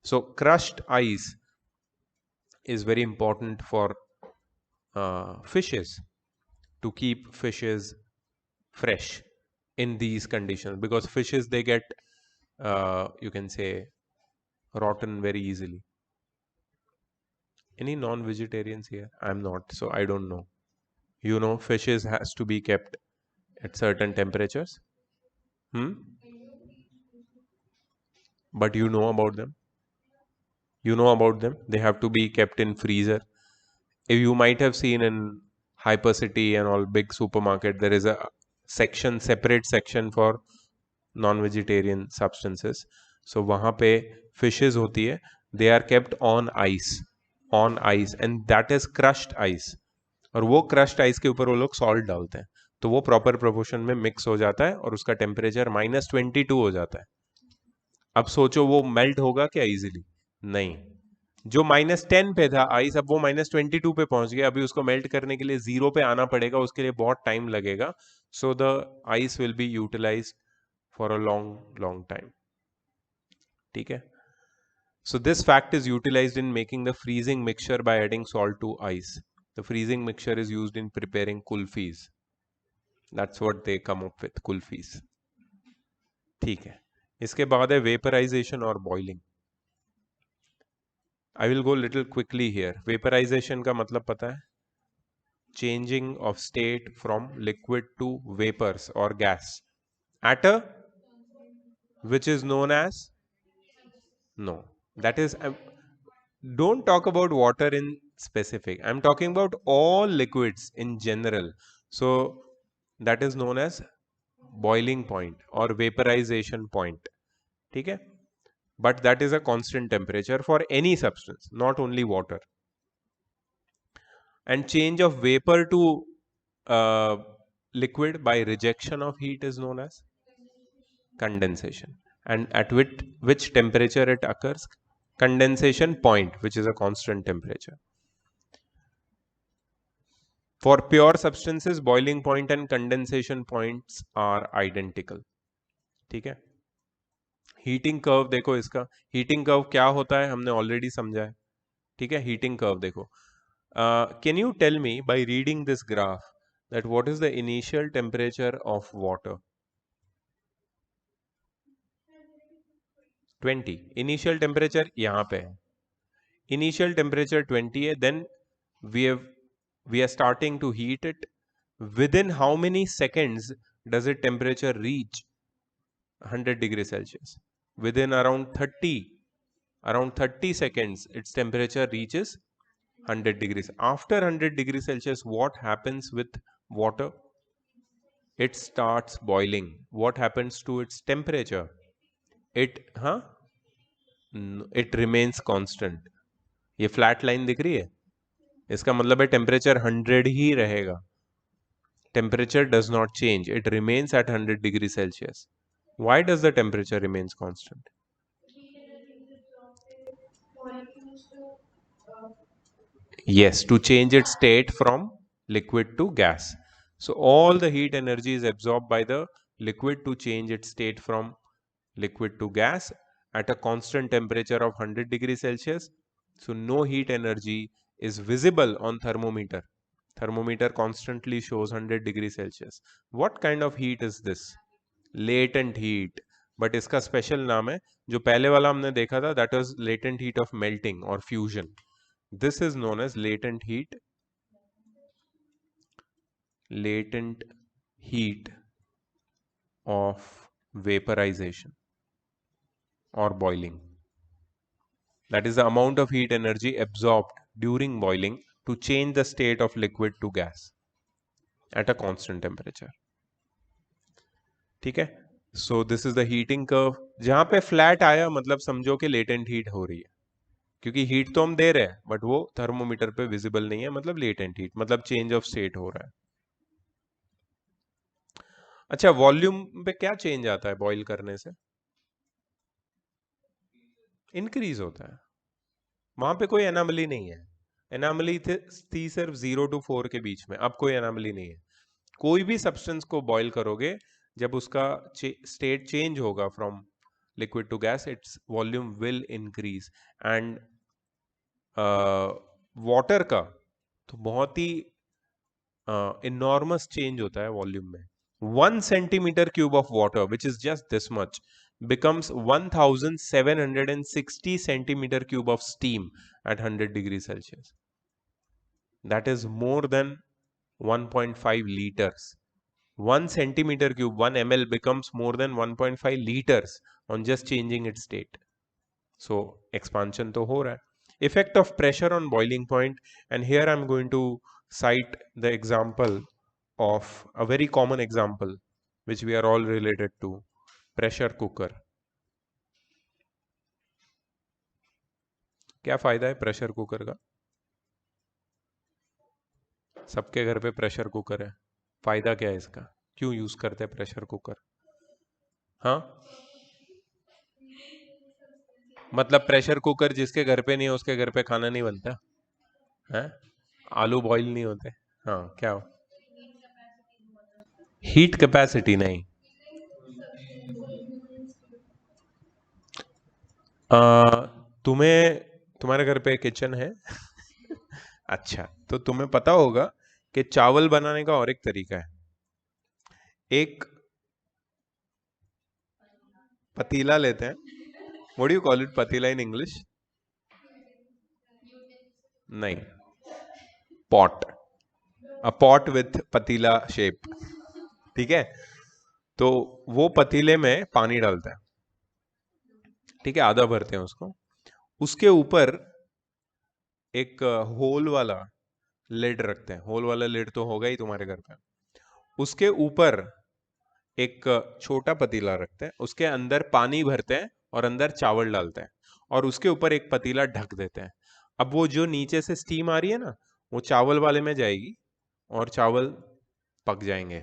So crushed ice is very important for fishes, to keep fishes fresh in these conditions, because fishes they get you can say rotten very easily. Any non-vegetarians here? I'm not, so I don't know. You know fishes has to be kept at certain temperatures. But you know about them, they have to be kept in freezer. If you might have seen in Hypercity and all big supermarket, there is a section, separate section for non-vegetarian substances. So वहाँ पे fishes होती है, they are kept on ice, and that is crushed ice. और वो crushed ice के ऊपर वो लोग salt डालते हैं, तो वो proper proportion में mix हो जाता है और उसका temperature -22 हो जाता है. अब सोचो वो मेल्ट होगा क्या इजीली? नहीं. जो -10 पे था आइस, अब वो -22 पे पहुंच गया, अभी उसको मेल्ट करने के लिए 0 पे आना पड़ेगा, उसके लिए बहुत टाइम लगेगा. So the ice will be utilized for a long time. ठीक है. So this fact is utilized in making the freezing mixture by adding salt to ice. The freezing mixture is used in preparing kulfis. That's what they come up with, kulfis. ठीक है. इसके बाद है vaporization और boiling. I will go little quickly here. Vaporization का मतलब पता है? Changing of state from liquid to vapours और gas at a which is known as, no, that is don't talk about water in specific, I'm talking about all liquids in general. So that is known as boiling point or vaporization point. ठीक है. But that is a constant temperature for any substance, not only water. And change of vapor to liquid by rejection of heat is known as condensation. And at which temperature it occurs? Condensation point, which is a constant temperature. For pure substances, boiling point and condensation points are identical. ठीक है. Heating curve देखो इसका. Heating curve क्या होता है हमने already समझा है. ठीक है. हीटिंग कर्व देखो. Can you tell me by reading this graph that what is the initial temperature of water? 20. Initial temperature यहाँ पे है. Initial temperature 20 है. Then we are starting to heat it. Within how many seconds does its temperature reach 100 degrees Celsius? Within around 30 seconds its temperature reaches 100 degrees. After 100 degrees Celsius, what happens with water? It starts boiling. What happens to its temperature? It remains constant. ये flat line दिख रही है. इसका मतलब है temperature 100 ही रहेगा. Temperature does not change. It remains at 100 degrees Celsius. Why does the temperature remains constant? Yes, to change its state from liquid to gas. So all the heat energy is absorbed by the liquid to change its state from liquid to gas at a constant temperature of 100 degrees Celsius. So no heat energy is visible on thermometer. Thermometer constantly shows 100 degrees Celsius. What kind of heat is this? Latent heat. But इसका special नाम है. जो पहले वाला हमने देखा था, that was latent heat of melting or fusion. This is known as latent heat of vaporization or boiling. That is the amount of heat energy absorbed during boiling to change the state of liquid to gas at a constant temperature. ठीक है. So this is the heating curve. जहां पे flat आया मतलब समझो कि latent heat हो रही है, क्योंकि हीट तो हम दे रहे हैं बट वो थर्मोमीटर पे विजिबल नहीं है, मतलब लेटेंट हीट, मतलब चेंज ऑफ स्टेट हो रहा है. अच्छा, वॉल्यूम पे क्या चेंज आता है बॉईल करने से? इंक्रीज होता है. वहां पे कोई एनामली नहीं है. एनामली थी सिर्फ 0 to 4 के बीच में. अब कोई एनामली नहीं है. कोई भी सब्सटेंस को बॉईल करोगे, जब उसका स्टेट चेंज होगा from liquid to gas, its volume will increase. And water का तो बहुत ही इनॉर्मस चेंज होता है वॉल्यूम में. 1 centimeter cube of water, which is just this much, becomes 1760 centimeter cube of steam at 100 degrees Celsius. That is more than 1.5 liters. 1 centimeter cube, 1 ml becomes more than 1.5 liters on just changing its state. So expansion to ho raha hai. Effect of pressure on boiling point, and here I'm going to cite the example of a very common example which we are all related to, pressure cooker. क्या फायदा है pressure cooker का? सबके घर पे pressure cooker है. फायदा क्या है इसका? क्यों यूज करते हैं प्रेशर कुकर? हाँ, मतलब प्रेशर कुकर जिसके घर पे नहीं है उसके घर पे खाना नहीं बनता है? आलू बॉईल नहीं होते? हाँ, क्या हो? हीट कैपेसिटी नहीं. तुम्हें तुम्हारे घर पे किचन है? अच्छा, तो तुम्हें पता होगा कि चावल बनाने का और एक तरीका है. एक पतीला लेते हैं. What do you call it? पतीला इन इंग्लिश? नहीं, पॉट. अ पॉट विथ पतीला शेप. ठीक है. तो वो पतीले में पानी डालता है. ठीक है, आधा भरते हैं उसको. उसके ऊपर एक होल वाला लिड रखते हैं. होल वाला लिड तो होगा ही तुम्हारे घर पे. उसके ऊपर एक छोटा पतीला रखते हैं. उसके अंदर पानी भरते हैं और अंदर चावल डालते हैं और उसके ऊपर एक पतीला ढक देते हैं. अब वो जो नीचे से स्टीम आ रही है ना, वो चावल वाले में जाएगी और चावल पक जाएंगे.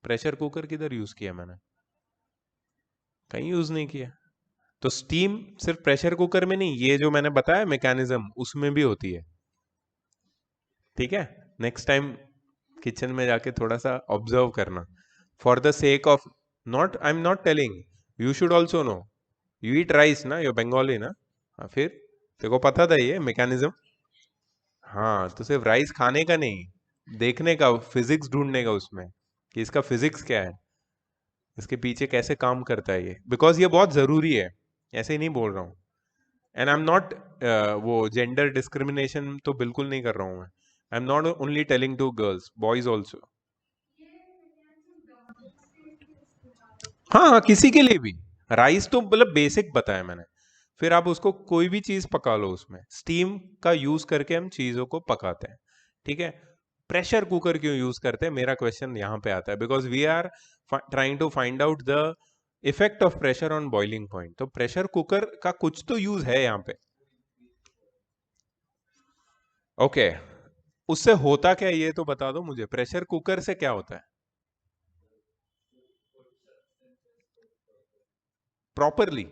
प्रेशर कुकर किधर यूज किया मैंने? कहीं यूज नहीं किया. तो स्टीम सिर्फ प्रेशर कुकर में नहीं, ये जो मैंने बताया मैकेनिज्म उसमें भी होती है. ठीक है. नेक्स्ट टाइम किचन में जाके थोड़ा सा ऑब्जर्व करना, for the sake of, not, I am not telling, you should also know, you eat rice ना, यू बंगाली ना, फिर तेरे को पता था ये मैकेनिज्म। हाँ, तो सिर्फ राइस खाने का नहीं, देखने का, फिजिक्स ढूंढने का उसमें, कि इसका फिजिक्स क्या है, इसके पीछे कैसे काम करता है ये, बिकॉज ये बहुत जरूरी है, ऐसे ही नहीं बोल रहा हूँ। एंड आई एम नॉट, वो जेंडर डिस्क्रिमिनेशन तो बिल्कुल नहीं कर रहा हूँ मैं, I am not only telling to girls, boys also. हाँ हाँ, किसी के लिए भी। राइस तो मतलब बेसिक बताया मैंने, फिर आप उसको कोई भी चीज पका लो, उसमें स्टीम का यूज करके हम चीजों को पकाते हैं, ठीक है। प्रेशर कुकर क्यों यूज करते हैं, मेरा क्वेश्चन यहां पे आता है, because we are trying to find out the effect of pressure on boiling point, तो प्रेशर कुकर का कुछ तो यूज है यहाँ पे। ओके, उससे होता क्या है ये तो बता दो मुझे, प्रेशर कुकर से क्या होता है प्रॉपरली,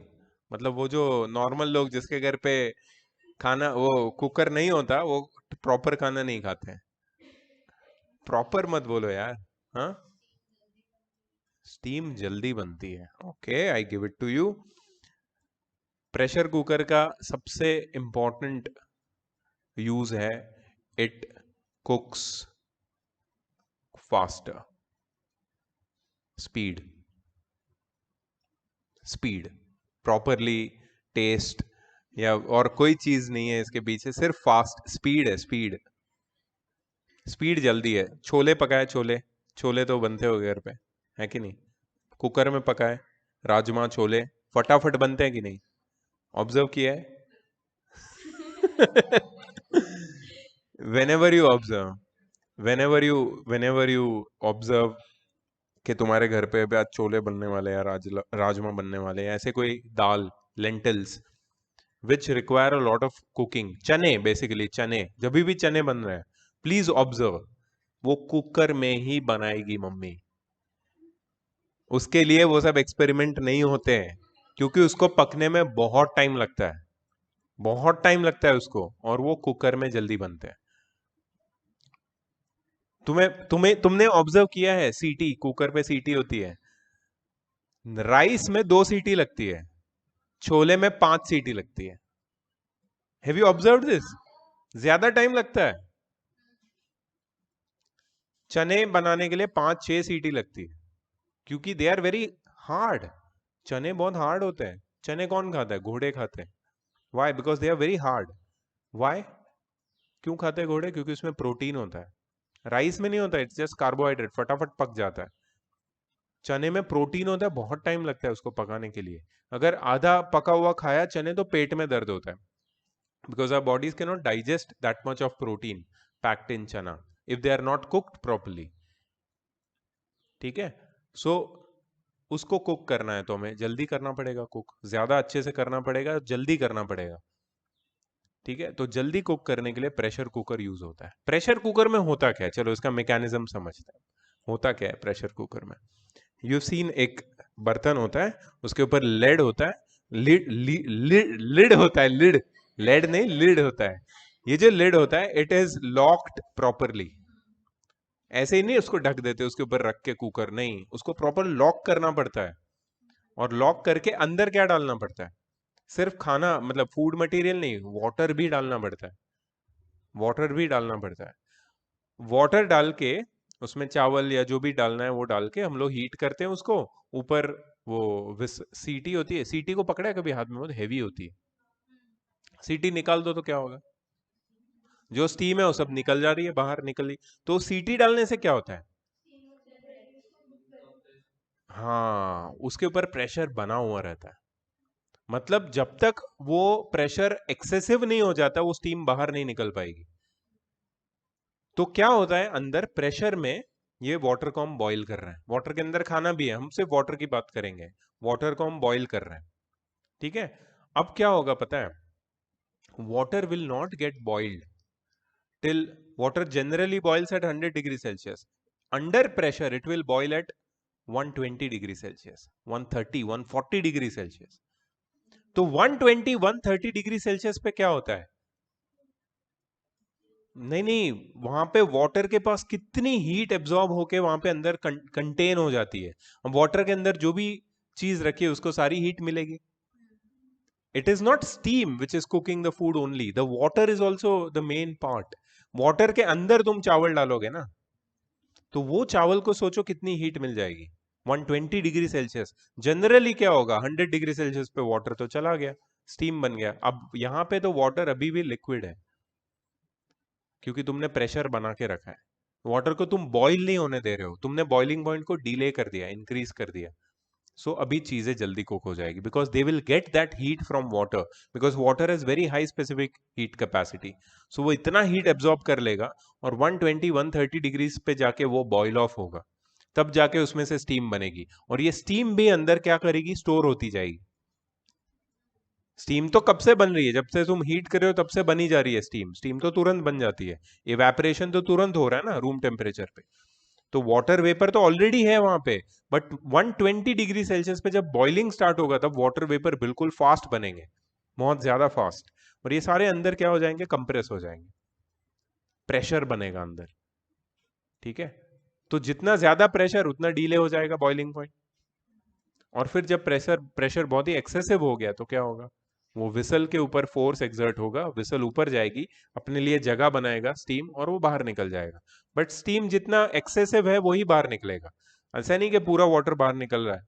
मतलब वो जो नॉर्मल लोग जिसके घर पे खाना वो कुकर नहीं होता, वो प्रॉपर खाना नहीं खाते हैं। प्रॉपर मत बोलो यार। हाँ, स्टीम जल्दी बनती है, okay, I give it to you. Pressure cooker का सबसे इंपॉर्टेंट यूज है, it cooks faster, speed, speed, properly, taste, या और कोई चीज नहीं है इसके पीछे, सिर्फ फास्ट, स्पीड है, स्पीड, स्पीड जल्दी है। छोले पकाए, छोले, छोले तो बनते हो घर पे, है कि नहीं, कुकर में पकाए, राजमा छोले फटाफट बनते हैं कि नहीं, ऑब्जर्व किया है। whenever you observe whenever you observe कि तुम्हारे घर पे अभी आज छोले बनने वाले हैं, राजमा बनने वाले हैं, ऐसे कोई दाल, lentils which require a lot of cooking, चने, बेसिकली चने, जब भी चने बन रहे हैं, प्लीज ऑब्जर्व, वो कुकर में ही बनाएगी मम्मी, उसके लिए वो सब एक्सपेरिमेंट नहीं होते हैं, क्योंकि उसको पकने में बहुत टाइम लगता है, बहुत टाइम लगता है उसको, और वो कुकर में जल्दी बनते हैं। तुम्हें तुम्हें तुमने ऑब्जर्व किया है, सीटी, कुकर पे सीटी होती है, राइस में 2 सीटी लगती है, छोले में 5 सीटी लगती है। हैव यू ऑब्जर्व दिस, ज्यादा टाइम लगता है, चने बनाने के लिए 5-6 सीटी लगती है, क्योंकि दे आर वेरी हार्ड, चने बहुत हार्ड होते हैं। चने कौन खाता है, घोड़े खाते हैं, why, because they are very hard. Why, क्यों खाते हैं घोड़े, क्योंकि उसमें प्रोटीन होता है, राइस में नहीं होता, इट्स जस्ट कार्बोहाइड्रेट, फटाफट पक जाता है। चने में प्रोटीन होता है, बहुत टाइम लगता है उसको पकाने के लिए, अगर आधा पका हुआ खाया चने तो पेट में दर्द होता है, because our bodies can not digest that much of protein packed in chana if they are not cooked properly, ठीक है। सो उसको कुक करना है तो हमें जल्दी करना पड़ेगा, कुक ज्यादा अच्छे से करना पड़ेगा, जल्दी करना पड़ेगा, ठीक है। तो जल्दी कुक करने के लिए प्रेशर कुकर यूज होता है। प्रेशर कुकर में होता क्या है, चलो इसका मैकेनिज्म समझते हैं, होता क्या है प्रेशर कुकर में। यू सीन, एक बर्तन होता है, उसके ऊपर लेड होता है, लिड लिड लिड होता है, लिड, लेड नहीं, लिड होता है। ये जो लिड होता है, इट इज लॉक्ड प्रॉपरली, ऐसे ही नहीं उसको ढक देते उसके ऊपर रख के कुकर, नहीं, उसको प्रॉपर लॉक करना पड़ता है, और लॉक करके अंदर क्या डालना पड़ता है, सिर्फ खाना, मतलब फूड मटेरियल नहीं, वाटर भी डालना पड़ता है, वाटर भी डालना पड़ता है। वाटर डाल के उसमें चावल या जो भी डालना है वो डाल के हम लोग हीट करते हैं उसको, ऊपर वो सीटी होती है, सीटी को पकड़ा है कभी हाथ में, बहुत हैवी होती है, सीटी निकाल दो तो क्या होगा, जो स्टीम है वो सब निकल जा रही है, बाहर निकली, तो सीटी डालने से क्या होता है, हाँ, उसके ऊपर प्रेशर बना हुआ रहता है, मतलब जब तक वो प्रेशर एक्सेसिव नहीं हो जाता वो स्टीम बाहर नहीं निकल पाएगी। तो क्या होता है, अंदर प्रेशर में ये वाटर को हम बॉईल कर रहे हैं, वाटर के अंदर खाना भी है, हम सिर्फ वाटर की बात करेंगे, वाटर को हम बॉईल कर रहे हैं, ठीक है। अब क्या होगा पता है, water will not get boiled till, water generally boils at 100 degree Celsius, under pressure it will boil at 120 degree Celsius, 130, 140 degree Celsius। तो 120, 130 डिग्री सेल्सियस पे क्या होता है, नहीं नहीं, वहां पे वाटर के पास कितनी हीट एब्जॉर्ब होके वहां पे अंदर कंटेन हो जाती है। वाटर के अंदर जो भी चीज रखी है उसको सारी हीट मिलेगी। It is not steam which is cooking the food only, the water is also the main part. Water के अंदर तुम चावल डालोगे ना, तो वो चावल को सोचो कितनी हीट मिल जाएगी। 120 डिग्री सेल्सियस। जनरली क्या होगा, 100 डिग्री सेल्सियस पे वाटर तो चला गया, स्टीम बन गया। अब यहाँ पे तो वाटर अभी भी लिक्विड है, क्योंकि तुमने प्रेशर बना के रखा है। वाटर को तुम बॉईल नहीं होने दे रहे हो, तुमने बॉइलिंग पॉइंट को डिले कर दिया, इंक्रीज कर दिया। सो अभी चीजें जल्दी कुक हो जाएगी, because they will get that heat from water, because water has very high specific heat capacity. So वो इतना हीट एब्जॉर्ब कर लेगा, और 120-130 डिग्रीज पे जाके वो बॉईल ऑफ होगा, तब जाके उसमें से स्टीम बनेगी। और ये स्टीम भी अंदर क्या करेगी, स्टोर होती जाएगी। स्टीम तो कब से बन रही है, जब से तुम हीट कर रहे हो तब से बनी जा रही है स्टीम। स्टीम तो तुरंत बन जाती है, इवेपोरेशन तो तुरंत हो रहा है ना रूम टेम्परेचर पे। तो वाटर वेपर तो ऑलरेडी है वहां पे, बट 120 डिग्री सेल्सियस पे जब बॉइलिंग स्टार्ट होगा तब वाटर वेपर बिल्कुल फास्ट बनेंगे, बहुत ज्यादा फास्ट। और ये सारे अंदर क्या हो जाएंगे, कंप्रेस हो जाएंगे, प्रेशर बनेगा अंदर। ठीक है, तो जितना ज्यादा प्रेशर उतना डीले हो जाएगा बॉइलिंग पॉइंट। और फिर जब प्रेशर प्रेशर बहुत ही एक्सेसिव हो गया तो क्या होगा, वो विसल के ऊपर फोर्स एक्सर्ट होगा, विसल ऊपर जाएगी, अपने लिए जगह बनाएगा स्टीम, और वो बाहर निकल जाएगा। बट स्टीम जितना एक्सेसिव है वही बाहर निकलेगा, ऐसा नहीं कि पूरा वाटर बाहर निकल रहा है।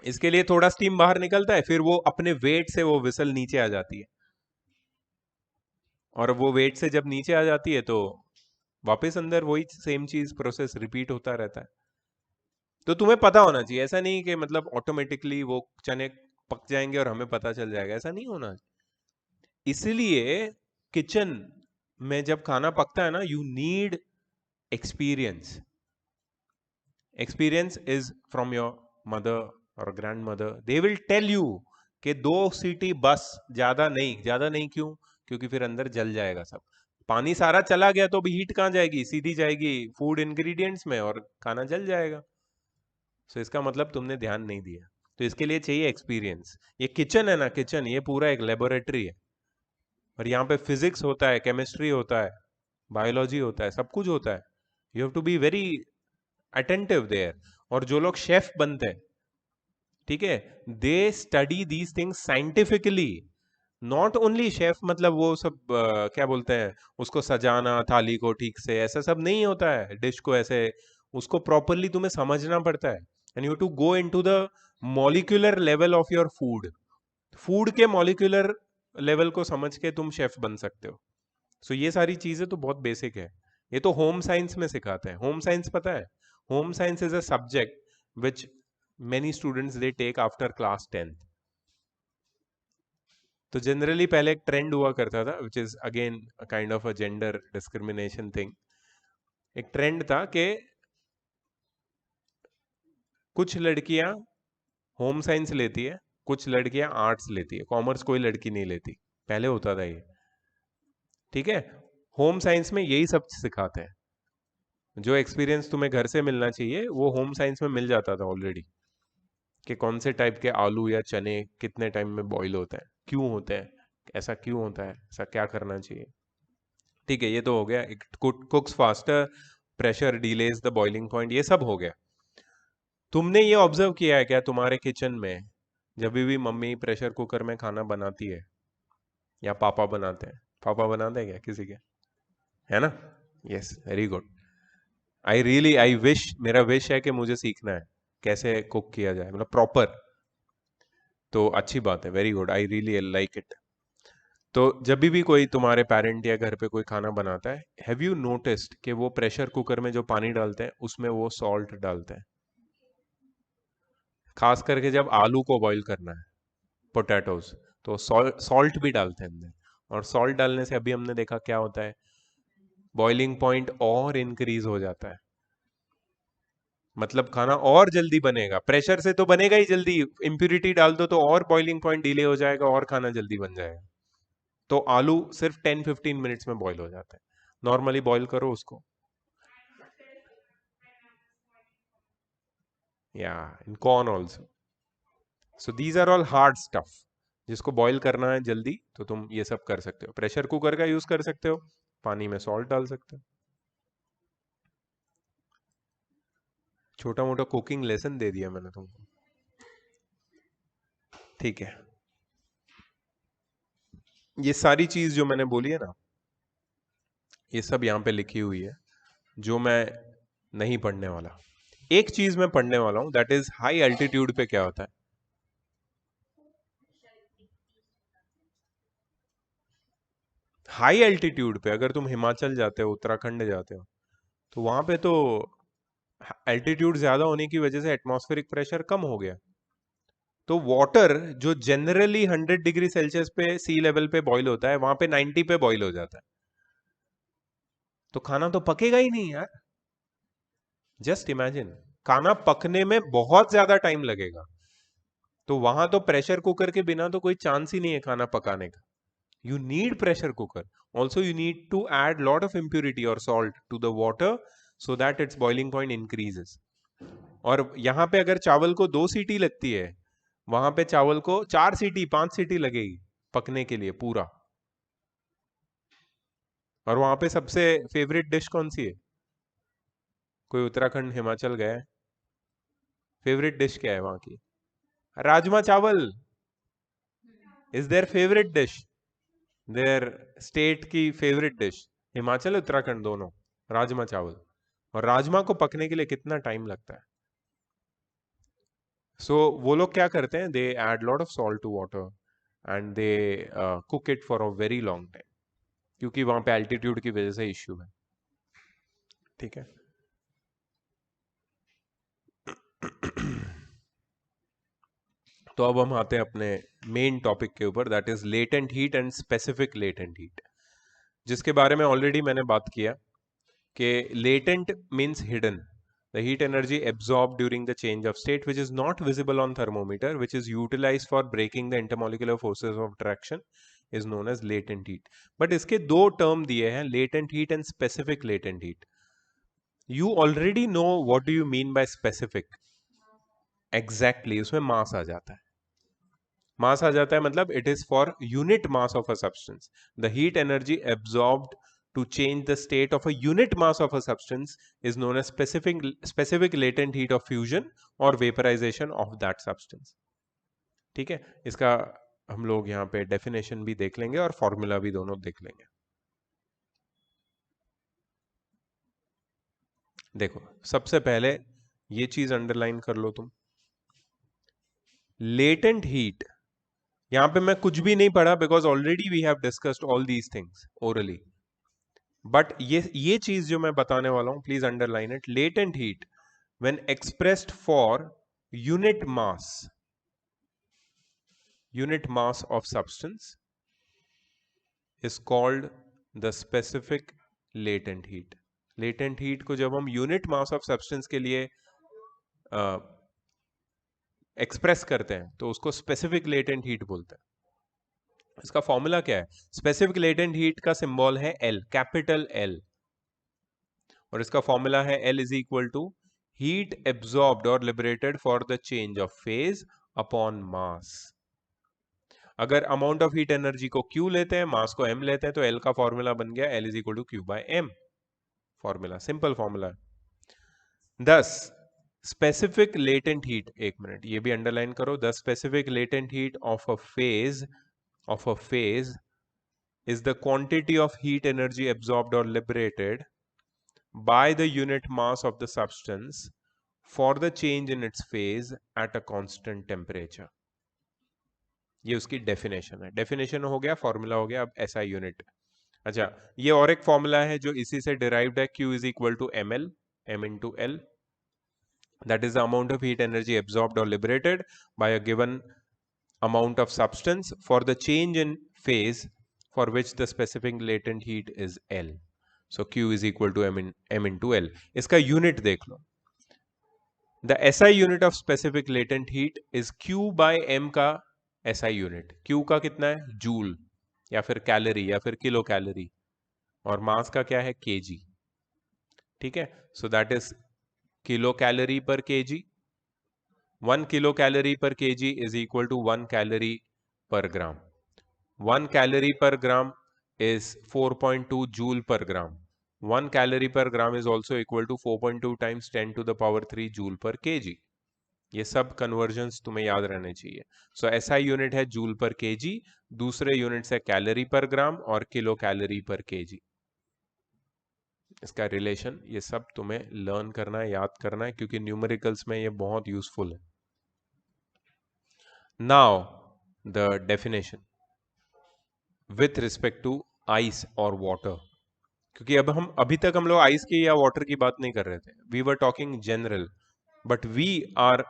इसके लिए थोड़ा स्टीम बाहर निकलता है, फिर वो अपने वेट से वो विसल नीचे आ जाती है, और वो वेट से जब नीचे आ जाती है तो वापस अंदर वही सेम चीज प्रोसेस रिपीट होता रहता है। तो तुम्हें पता होना चाहिए, ऐसा नहीं कि मतलब ऑटोमेटिकली वो चने पक जाएंगे और हमें पता चल जाएगा, ऐसा नहीं होना। इसलिए किचन में जब खाना पकता है ना, you need experience. Experience is from your mother और grandmother, they will tell you कि 2 सीटी बस, ज्यादा नहीं। ज्यादा नहीं क्यों, क्योंकि फिर अंदर जल जाएगा सब। पानी सारा चला गया तो भी हीट कहाँ जाएगी, सीधी जाएगी फूड इंग्रेडिएंट्स में, और खाना जल जाएगा। सो इसका मतलब तुमने ध्यान नहीं दिया। तो इसके लिए चाहिए एक्सपीरियंस। ये किचन है ना, किचन ये पूरा एक लेबोरेटरी है, और यहाँ पे फिजिक्स होता है, केमिस्ट्री होता है, बायोलॉजी होता है, सब कुछ होता है। You have to be very attentive there. और जो लोग शेफ बनते हैं, ठीक है, they study these things scientifically. Not only chef, मतलब वो सब क्या बोलते हैं, उसको सजाना थाली को ठीक से, ऐसा सब नहीं होता है डिश को ऐसे। उसको प्रॉपरली तुम्हें समझना पड़ता है, and you to go into the molecular level of your food. Food के मॉलिक्यूलर लेवल को समझ के तुम शेफ बन सकते हो। सो ये सारी चीजें तो बहुत बेसिक है। ये तो होम साइंस में सिखाते हैं। होम साइंस पता है, home science is a subject which many students they take after class 10th। तो जनरली पहले एक ट्रेंड हुआ करता था, which is again kind of a gender discrimination thing. एक ट्रेंड था कि कुछ लड़कियां होम साइंस लेती है, कुछ लड़कियां आर्ट्स लेती है, कॉमर्स कोई लड़की नहीं लेती। पहले होता था ये, ठीक है। होम साइंस में यही सब सिखाते हैं। जो एक्सपीरियंस तुम्हें घर से मिलना चाहिए वो होम साइंस में मिल जाता था ऑलरेडी, कि कौन से टाइप के आलू या चने कितने टाइम में बॉईल होते हैं, क्यों होते हैं, ऐसा क्यों होता है, ऐसा क्या करना चाहिए। ठीक है, ये तो हो गया। It cooks faster, pressure delays the boiling point, ये सब हो गया। तुमने ये ऑब्जर्व किया है क्या, तुम्हारे किचन में जब भी मम्मी प्रेशर कुकर में खाना बनाती है, या पापा बनाते हैं, पापा बनाते हैं क्या किसी के, है ना? Yes, very good. I wish, मेरा विश है कि मुझे सीखना है कैसे कुक किया जाए, मतलब प्रॉपर। तो अच्छी बात है, very good, I really like it. तो जब भी कोई तुम्हारे पेरेंट या घर पे कोई खाना बनाता है, हैव यू नोटिस्ड कि वो प्रेशर कुकर में जो पानी डालते हैं उसमें वो सॉल्ट डालते हैं, खास करके जब आलू को बॉईल करना है, पोटैटोज, तो सॉल्ट भी डालते हैं अंदर। और सॉल्ट डालने से अभी हमने देखा क्या होता है, बॉइलिंग पॉइंट और इंक्रीज हो जाता है, मतलब खाना और जल्दी बनेगा। प्रेशर से तो बनेगा ही जल्दी, इम्प्यूरिटी डाल दो तो और बॉइलिंग पॉइंट डिले हो जाएगा और खाना जल्दी बन जाएगा। तो आलू सिर्फ 10-15 मिनट्स में बॉईल हो जाता है, नॉर्मली बॉईल करो उसको। Yeah, in corn also. So these are all hard stuff. जिसको बॉईल करना है जल्दी तो तुम ये सब कर सकते हो। प्रेशर कुकर का यूज कर सकते हो, पानी में सॉल्ट डाल सकते हो। छोटा मोटा कुकिंग लेसन दे दिया मैंने तुमको। ठीक है, ये सारी चीज जो मैंने बोली है ना, ये सब यहाँ पे लिखी हुई है, जो मैं नहीं पढ़ने वाला। एक चीज मैं पढ़ने वाला हूं, दैट इज हाई एल्टीट्यूड पे क्या होता है। हाई एल्टीट्यूड पे अगर तुम हिमाचल जाते हो, उत्तराखंड जाते हो, तो वहां पे तो एल्टीट्यूड ज्यादा होने की वजह से एटमॉस्फेरिक प्रेशर कम हो गया। तो वाटर जो जनरली 100 डिग्री सेल्सियस पे सी लेवल पे बॉईल होता है, वहां पे 90 पे बॉईल हो जाता है। तो खाना तो पकेगा ही नहीं यार। जस्ट इमेजिन, खाना पकने में बहुत ज्यादा टाइम लगेगा। तो वहां तो प्रेशर कुकर के बिना तो कोई चांस ही नहीं है खाना पकाने का। You need pressure cooker. Also, you need to add lot of impurity or salt to the water so that its boiling point increases. और यहाँ पे अगर चावल को 2 सीटी लगती है, वहां पे चावल को 4 सीटी 5 सीटी लगेगी पकने के लिए पूरा। और वहां पे सबसे फेवरेट डिश कौन सी है? कोई उत्तराखंड हिमाचल गया है? फेवरेट डिश क्या है वहां की? राजमा चावल is their favourite dish. There state की फेवरेट डिश, हिमाचल उत्तराखंड दोनों, राजमा चावल। और राजमा को पकने के लिए कितना टाइम लगता है? सो वो लोग क्या करते हैं, they add lot of salt to water and they cook it for a very long time, क्योंकि वहां पे एल्टीट्यूड की वजह से इश्यू है। ठीक है। तो अब हम आते हैं अपने मेन टॉपिक के ऊपर, that is latent heat and specific latent heat, जिसके बारे में ऑलरेडी मैंने बात किया कि latent means hidden. The heat energy absorbed during the change of state, which is not visible on thermometer, which is utilized for breaking the intermolecular forces of attraction, is known as latent heat. But इसके दो term दिए हैं, latent heat and specific latent heat. You already know what do you mean by specific. Exactly, उसमें mass आ जाता है। मास आ जाता है मतलब it is for unit mass of a substance. The heat energy absorbed to change the state of a unit mass of a substance is known as specific latent heat of fusion or vaporization of that substance. ठीक है, इसका हम लोग यहाँ पे definition भी देख लेंगे और फॉर्मूला भी दोनों देख लेंगे। देखो, सबसे पहले ये चीज अंडरलाइन कर लो तुम, लेटेंट हीट। यहां पे मैं कुछ भी नहीं पढ़ा because already we have discussed all these things orally. But ये चीज जो मैं बताने वाला हूं, please underline it. Latent heat when expressed for unit mass of substance is called the specific latent heat. Latent heat को जब हम यूनिट मास ऑफ सब्सटेंस के लिए एक्सप्रेस करते हैं तो उसको स्पेसिफिक लेटेंट हीट बोलते हैं। इसका फॉर्मूला क्या है? स्पेसिफिक लेटेंट हीट का सिंबल है एल, कैपिटल एल। और इसका फॉर्मूला है L is equal to heat absorbed और liberated for the change of phase upon mass. अगर अमाउंट ऑफ हीट एनर्जी को क्यू लेते हैं, मास को एम लेते हैं, तो एल का फॉर्मूला बन गया L is equal to Q by M. Formula simple formula है। 10 स्पेसिफिक लेटेंट हीट, एक मिनट ये भी अंडरलाइन करो, the specific latent heat of a phase is the quantity of heat energy absorbed or liberated by the unit mass of the substance for the change in its phase at a constant temperature. ये उसकी definition है। Definition हो गया, formula हो गया, अब SI unit. अच्छा, ये और एक फॉर्मूला है जो इसी से डिराइव्ड है, Q is equal to M L, M into L, that is the amount of heat energy absorbed और liberated by a given amount of substance for the change in phase for which the specific latent heat is L. So Q is equal to M into L. इसका unit देख लो। The SI unit of specific latent heat is Q by M का SI unit. Q का कितना है? Joule या फिर calorie या फिर किलो कैलोरी, और मास का क्या है? केजी। ठीक है, so that is kilo calorie per KG. 1 kilo calorie per KG is equal to 1 calorie per gram. 1 calorie per gram is 4.2 joule per gram. 1 calorie per gram is also equal to 4.2 times 10 to the power 3 joule per kg. ये सब convergence तुम्हें याद रहने चाहिए. सो SI unit है joule पर KG, दूसरे units है कैलोरी पर ग्राम और किलो कैलोरी पर केजी. इसका रिलेशन ये सब तुम्हें लर्न करना है, याद करना है, क्योंकि न्यूमेरिकल्स में ये बहुत यूजफुल है. Now the definition with respect to ice और वाटर, क्योंकि अब हम अभी तक हम लोग आइस की या वाटर की बात नहीं कर रहे थे. We were talking general, but we are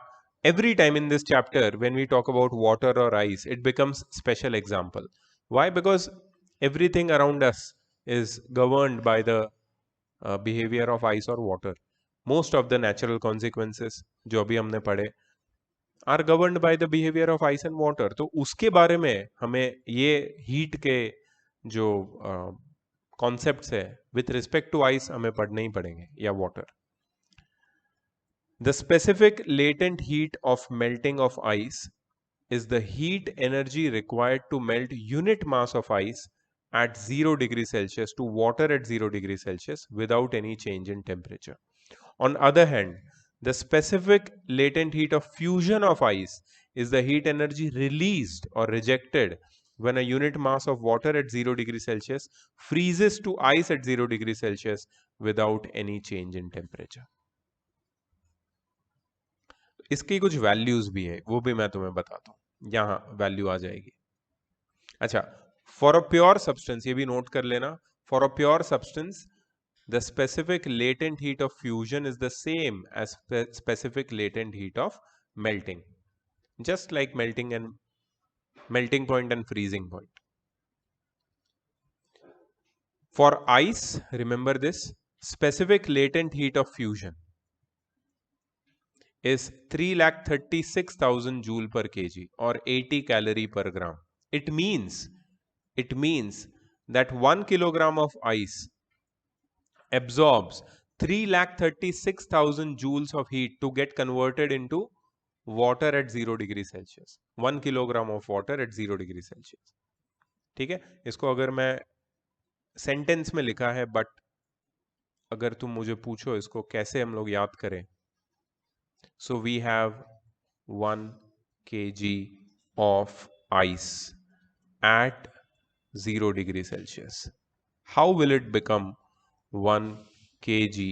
every time in this chapter when we talk about water or ice it becomes special example. Why? Because everything around us is governed by the behavior of ice or water. Most of the natural consequences जो अभी हमने पढ़े are governed by the behavior of ice and water. तो उसके बारे में हमें ये हीट के जो कॉन्सेप्ट्स है विथ रिस्पेक्ट टू आइस हमें पढ़ने ही पड़ेंगे या water. The specific latent heat of melting of ice is the heat energy required to melt unit mass of ice at 0 degrees Celsius to water at 0 degrees Celsius without any change in temperature. On other hand, the specific latent heat of fusion of ice is the heat energy released or rejected when a unit mass of water at 0 degrees Celsius freezes to ice at 0 degrees Celsius without any change in temperature. इसकी कुछ values भी है, वो भी मैं तुम्हें बताता हूं. यहां वैल्यू आ जाएगी. अच्छा, फॉर अ प्योर सब्सटेंस, ये भी नोट कर लेना. For a pure substance the specific latent heat of fusion is the same as specific latent heat of melting, just like melting point and freezing point. For ice, remember this, specific latent heat of fusion is 336,000 joule per kg or 80 calorie per gram. It means that 1 kilogram of ice absorbs 336,000 joules of heat to get converted into water at 0 degree Celsius. 1 kilogram of water at 0 degree Celsius. ठीक है, इसको अगर मैं sentence में लिखा है, but अगर तुम मुझे पूछो इसको कैसे हम लोग याद करें. So we have 1 kg of ice at 0 degree Celsius. How will it become 1 kg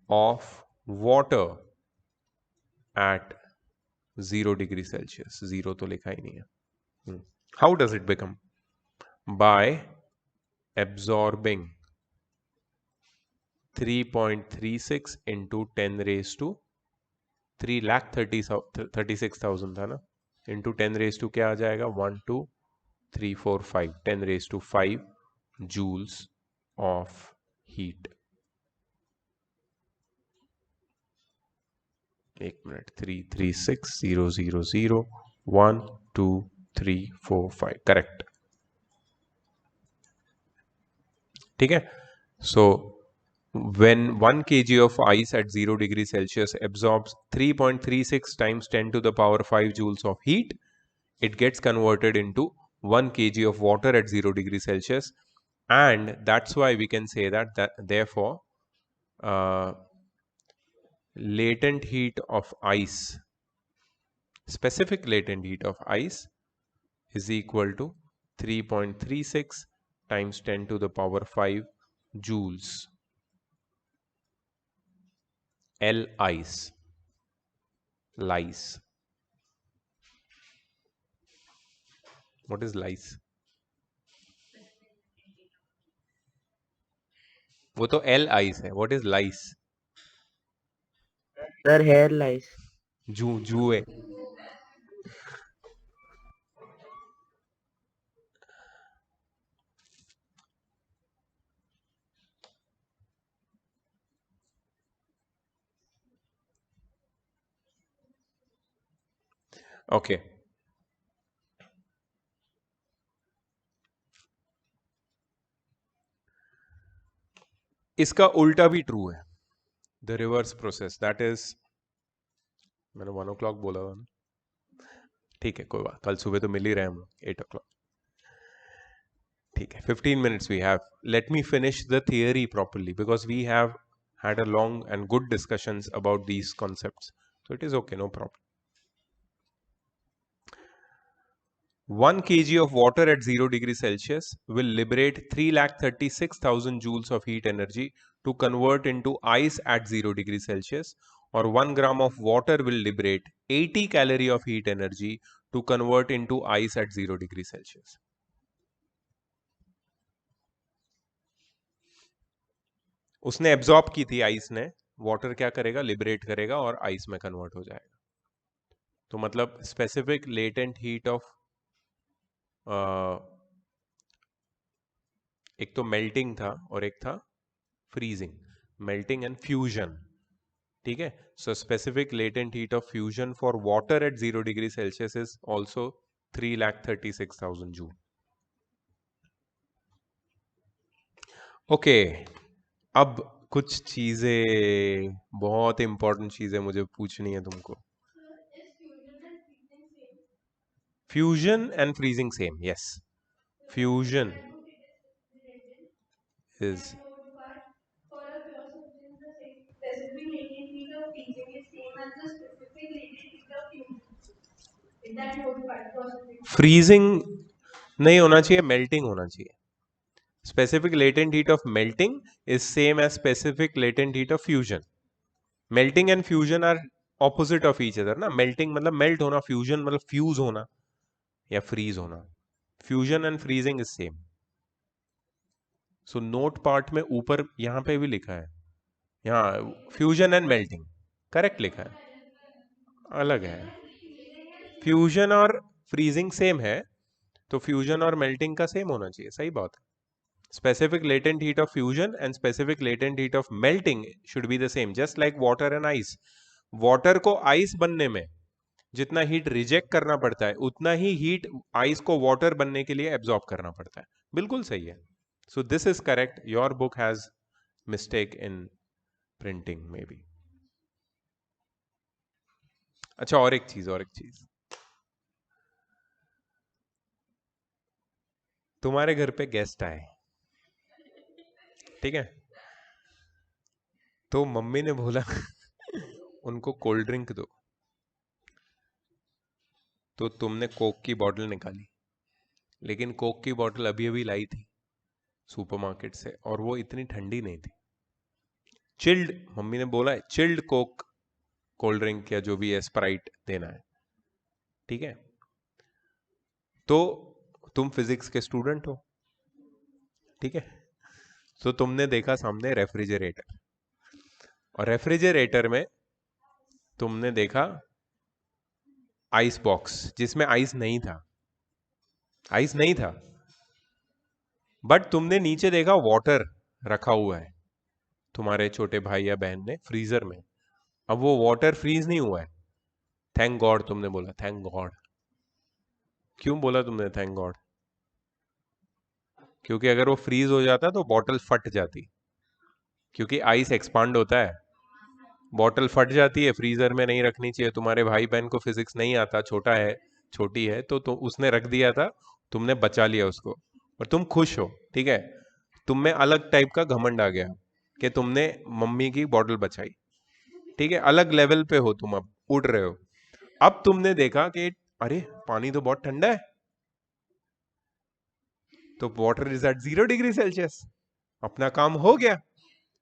of water at 0 degree Celsius? 0 तो लिखा ही नहीं है. How does it become? By absorbing 3.36 into 10 raised to 3,36,000 था ना, इंटू 10 रेज टू क्या आ जाएगा 1 2 3 4 5 10 raise to 5 joules of heat. एक minute, 336,000 1 2 3 4 5 correct. ठीक है. सो when 1 kg of ice at 0 degree Celsius absorbs 3.36 times 10 to the power 5 joules of heat, it gets converted into 1 kg of water at 0 degree Celsius. And that's why we can say that therefore latent heat of ice, specific latent heat of ice is equal to 3.36 times 10 to the power 5 joules. L ice, lice. What is lice? वो तो L ice है. What is lice? Sir, hair lice. जुए. Okay. इसका उल्टा भी true है, the reverse process. That is, मैंने 1 o'clock बोला था ना. ठीक है, कोई बात, कल सुबह तो मिल ही रहे हम लोग 8 o'clock। ठीक है, 15 minutes we have. Let me finish the theory properly because we have had a long and good discussions about these concepts. So it is okay, no problem. 1 kg of water at 0 degree Celsius will liberate 3,36,000 joules of heat energy to convert into ice at 0 degree Celsius, or 1 gram of water will liberate 80 calorie of heat energy to convert into ice at 0 degree Celsius. उसने absorb की थी ice ने, water क्या करेगा, liberate करेगा और ice में convert हो जाएगा। तो मतलब स्पेसिफिक लेटेंट हीट ऑफ, एक तो मेल्टिंग था और एक था फ्रीजिंग, मेल्टिंग एंड फ्यूजन। ठीक है, so specific latent heat of fusion for water at 0 degree Celsius is also 3,36,000 joule. Okay, अब कुछ चीजें, बहुत इंपॉर्टेंट चीजें मुझे पूछनी है तुमको। Fusion and freezing same, yes. Fusion is freezing नहीं होना चाहिए, मेल्टिंग होना चाहिए। Specific latent heat of melting is same as specific latent heat of fusion. Melting and fusion are opposite of each other ना। मेल्टिंग मतलब melt होना, fusion मतलब fuse होना या फ्रीज होना। Fusion and freezing is same. So note part में ऊपर यहां पे भी लिखा है, यहाँ फ्यूजन एंड मेल्टिंग करेक्ट लिखा है, अलग है। फ्यूजन और फ्रीजिंग सेम है, तो फ्यूजन और मेल्टिंग का सेम होना चाहिए, सही बात है। Specific latent heat of fusion and specific latent heat of melting should be the same, just like water and ice. Water को ice बनने में जितना हीट रिजेक्ट करना पड़ता है, उतना ही हीट आइस को वाटर बनने के लिए एब्जॉर्ब करना पड़ता है। बिल्कुल सही है। सो this is correct. Your book has mistake in printing may be. अच्छा, और एक चीज, तुम्हारे घर पे गेस्ट आए, ठीक है, तो मम्मी ने बोला उनको कोल्ड ड्रिंक दो, तो तुमने कोक की बोतल निकाली, लेकिन कोक की बोतल अभी अभी लाई थी सुपरमार्केट से और वो इतनी ठंडी नहीं थी। चिल्ड, मम्मी ने बोला है चिल्ड कोक कोल्ड ड्रिंक या जो भी है स्प्राइट देना है, ठीक है। तो तुम फिजिक्स के स्टूडेंट हो, ठीक है, तो तुमने देखा सामने रेफ्रिजरेटर, और रेफ्रिजरेटर में तुमने देखा आइस बॉक्स जिसमें आइस नहीं था, आइस नहीं था, बट तुमने नीचे देखा वाटर रखा हुआ है तुम्हारे छोटे भाई या बहन ने फ्रीजर में। अब वो वाटर फ्रीज नहीं हुआ है, थैंक गॉड तुमने बोला, थैंक गॉड। क्यों बोला तुमने थैंक गॉड? क्योंकि अगर वो फ्रीज हो जाता तो बॉटल फट जाती, क्योंकि आइस एक्सपांड होता है, बॉटल फट जाती है। फ्रीजर में नहीं रखनी चाहिए। तुम्हारे भाई बहन को फिजिक्स नहीं आता, छोटा है, छोटी है, तो उसने रख दिया था, तुमने बचा लिया उसको और तुम खुश हो, ठीक है। तुम में अलग टाइप का घमंड आ गया कि तुमने मम्मी की बॉटल बचाई, ठीक है, अलग लेवल पे हो तुम, अब उड़ रहे हो। अब तुमने देखा कि अरे पानी तो बहुत ठंडा है, तो water is at 0 degree Celsius, अपना काम हो गया,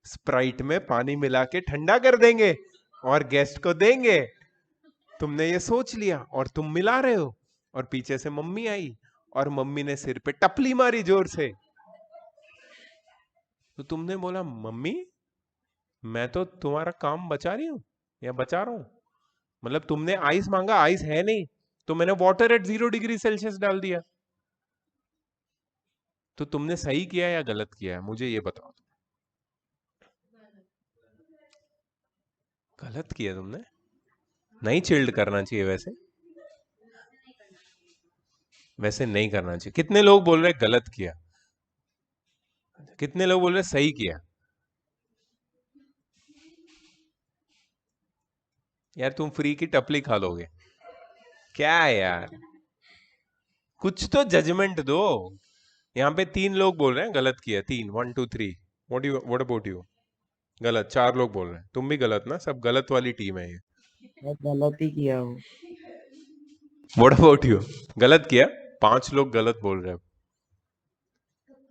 स्प्राइट में पानी मिला के ठंडा कर देंगे और गेस्ट को देंगे। तुमने ये सोच लिया और तुम मिला रहे हो, और पीछे से मम्मी आई और मम्मी ने सिर पे टपली मारी जोर से। तो तुमने बोला मम्मी मैं तो तुम्हारा काम बचा रही हूं या बचा रहा हूं, मतलब तुमने आइस मांगा, आइस है नहीं, तो मैंने वाटर एट 0 डिग्री सेल्सियस डाल दिया। तो तुमने सही किया या गलत किया है, मुझे ये बताओ। गलत किया तुमने, नहीं चिल्ड करना चाहिए वैसे, वैसे नहीं करना चाहिए। कितने लोग बोल रहे गलत किया, कितने लोग बोल रहे सही किया? यार तुम फ्री की टपली खा लोगे, क्या है यार, कुछ तो जजमेंट दो। यहाँ पे 3 लोग बोल रहे हैं गलत किया, 3, 1 2 3। What about you? गलत। 4 लोग बोल रहे हैं, तुम भी गलत ना, सब गलत वाली टीम है ये। मैं गलत ही किया हूँ। What about you? गलत किया। 5 लोग गलत बोल रहे हैं।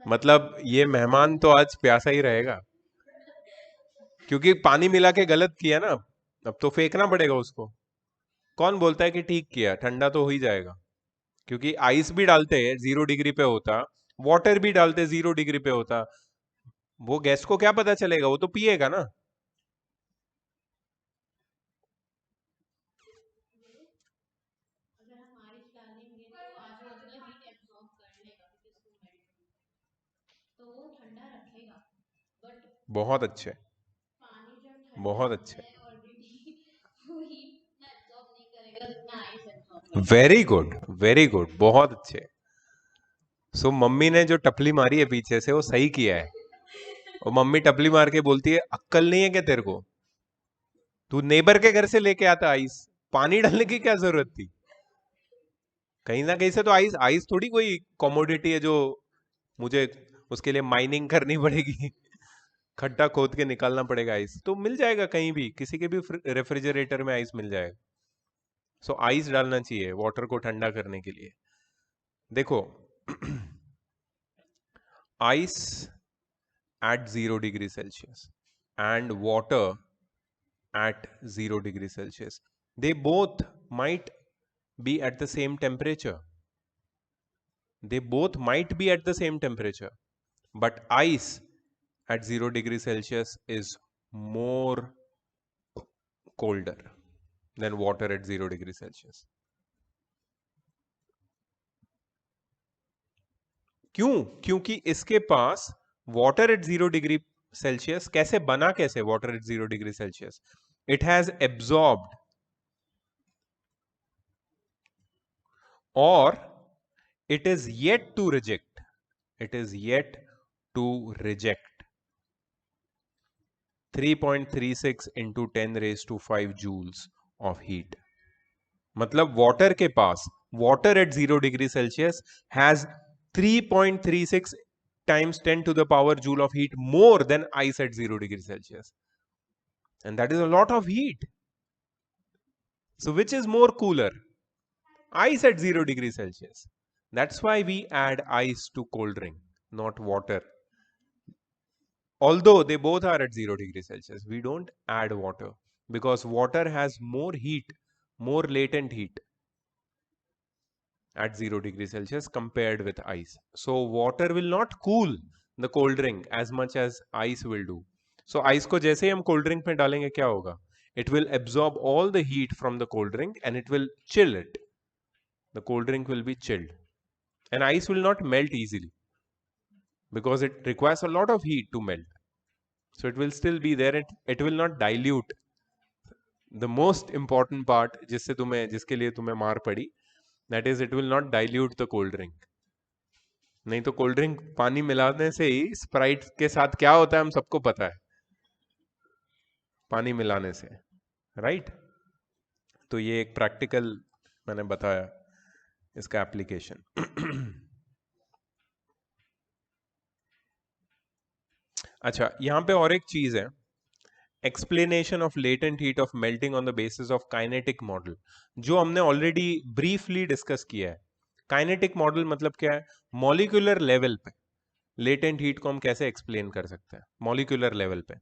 मतलब ये मेहमान तो आज प्यासा ही रहेगा, क्योंकि पानी मिला के गलत किया ना, अब तो फेंकना पड़ेगा उसको। कौन बोलता है कि ठीक किया? ठंडा तो हो ही जाएगा, क्योंकि आइस भी डालते हैं 0 डिग्री पे होता, वाटर भी डालते 0 डिग्री पे होता, वो गेस्ट को क्या पता चलेगा, वो तो पिएगा ना। बहुत अच्छे, बहुत अच्छे, वेरी गुड, वेरी गुड, बहुत अच्छे। सो मम्मी ने जो टपली मारी है पीछे से वो सही किया है। और मम्मी टपली मार के बोलती है, अक्कल नहीं है क्या तेरे को? तू नेबर के घर से लेके आता आइस, पानी डालने की क्या जरूरत थी? कहीं ना कहीं से तो आइस, आइस थोड़ी कोई कमोडिटी है जो मुझे उसके लिए माइनिंग करनी पड़ेगी। खड्डा खोद के निकालना पड़ेगा। आइस तो मिल जाएगा कहीं भी, किसी के भी रेफ्रिजरेटर में आइस मिल जाएगा। सो आइस डालना चाहिए वाटर को ठंडा करने के लिए। देखो, ice at 0 degree Celsius and water at 0 degree Celsius, they both might be at the same temperature. They both might be at the same temperature, but ice at 0 degree Celsius is more colder than water at 0 degree Celsius. क्यों? क्योंकि इसके पास water at 0 degree Celsius कैसे बना, कैसे water at 0 degree Celsius? It has absorbed, or it is yet to reject, it is yet to reject 3.36 into 10 raised to 5 joules of heat. मतलब water के पास, water at 0 degree Celsius has 3.36 times 10 to the power joule of heat more than ice at 0 degree Celsius. And that is a lot of heat. So which is more cooler? Ice at 0 degree Celsius. That's why we add ice to cold drink, not water. Although they both are at 0 degree Celsius, we don't add water because water has more heat, more latent heat at 0 degree Celsius compared with ice. So water will not cool the cold drink as much as ice will do. So ice को जैसे ही हम cold drink में डालेंगे क्या होगा? It will absorb all the heat from the cold drink and it will chill it. The cold drink will be chilled. And ice will not melt easily because it requires a lot of heat to melt. So it will still be there. It will not dilute. The most important part जिससे तुम्हें, जिसके लिए तुम्हें मार पड़ी, that is it will not dilute the cold drink. नहीं तो cold drink पानी मिलाने से ही स्प्राइट के साथ क्या होता है हम सबको पता है, पानी मिलाने से, राइट? तो ये एक प्रैक्टिकल मैंने बताया इसका एप्लीकेशन। अच्छा, यहां पे और एक चीज है, explanation of latent heat of melting on the basis of kinetic model, जो हमने ऑलरेडी ब्रीफली डिस्कस किया है। काइनेटिक मॉडल मतलब क्या है? मॉलिक्यूलर लेवल पे लेटेंट हीट को हम कैसे एक्सप्लेन कर सकते हैं मॉलिक्यूलर लेवल पे।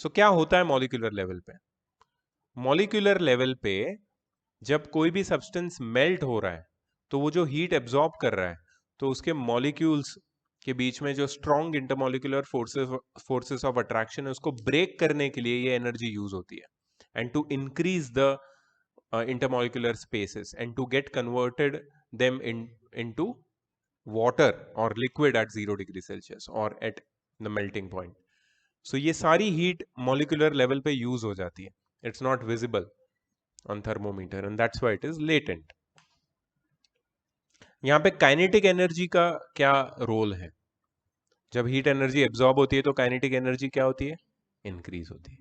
सो क्या होता है मॉलिक्यूलर लेवल पे? मॉलिक्यूलर लेवल पे जब कोई भी सब्सटेंस मेल्ट हो रहा है तो वो जो हीट एब्जॉर्ब कर रहा है, तो उसके मॉलिक्यूल्स के बीच में जो strong intermolecular forces of attraction है, उसको ब्रेक करने के लिए ये एनर्जी यूज होती है, and to increase the intermolecular spaces and to get converted them into water or liquid at 0 degree Celsius or at the melting point. So ये सारी heat molecular level पे use हो जाती है. It's not visible on thermometer and that's why it is latent. यहाँ पे kinetic energy का क्या रोल है? जब हीट एनर्जी एब्जॉर्ब होती है तो काइनेटिक एनर्जी क्या होती है? इंक्रीज होती है।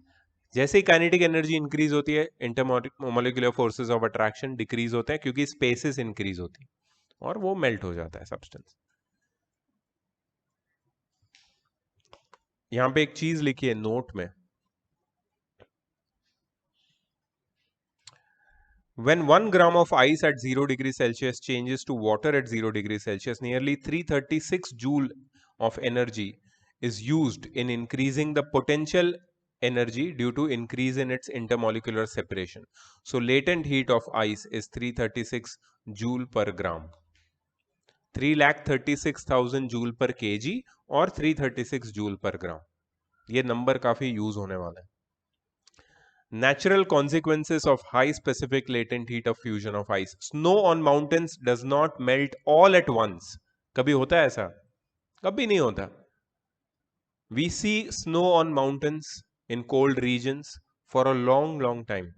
जैसे ही काइनेटिक एनर्जी इंक्रीज होती है, intermolecular forces of attraction decrease होते हैं, क्योंकि स्पेसिस इंक्रीज होती है और वो मेल्ट हो जाता है सब्सटेंस। यहां पे एक चीज लिखी है नोट में, when 1 gram of ice at 0 degree Celsius changes to water at 0 degree Celsius, nearly 336 joule of energy is used in increasing the potential energy due to increase in its intermolecular separation. So latent heat of ice is 336 joule per gram. 3,36,000 joule पर KG और 336 joule पर ग्राम। ये number काफी use होने वाला है। Natural consequences of high specific latent heat of fusion of ice. Snow on mountains does not melt all at once. कभी होता है ऐसा? कभी नहीं होता। We see snow on mountains in cold regions for a long, long time,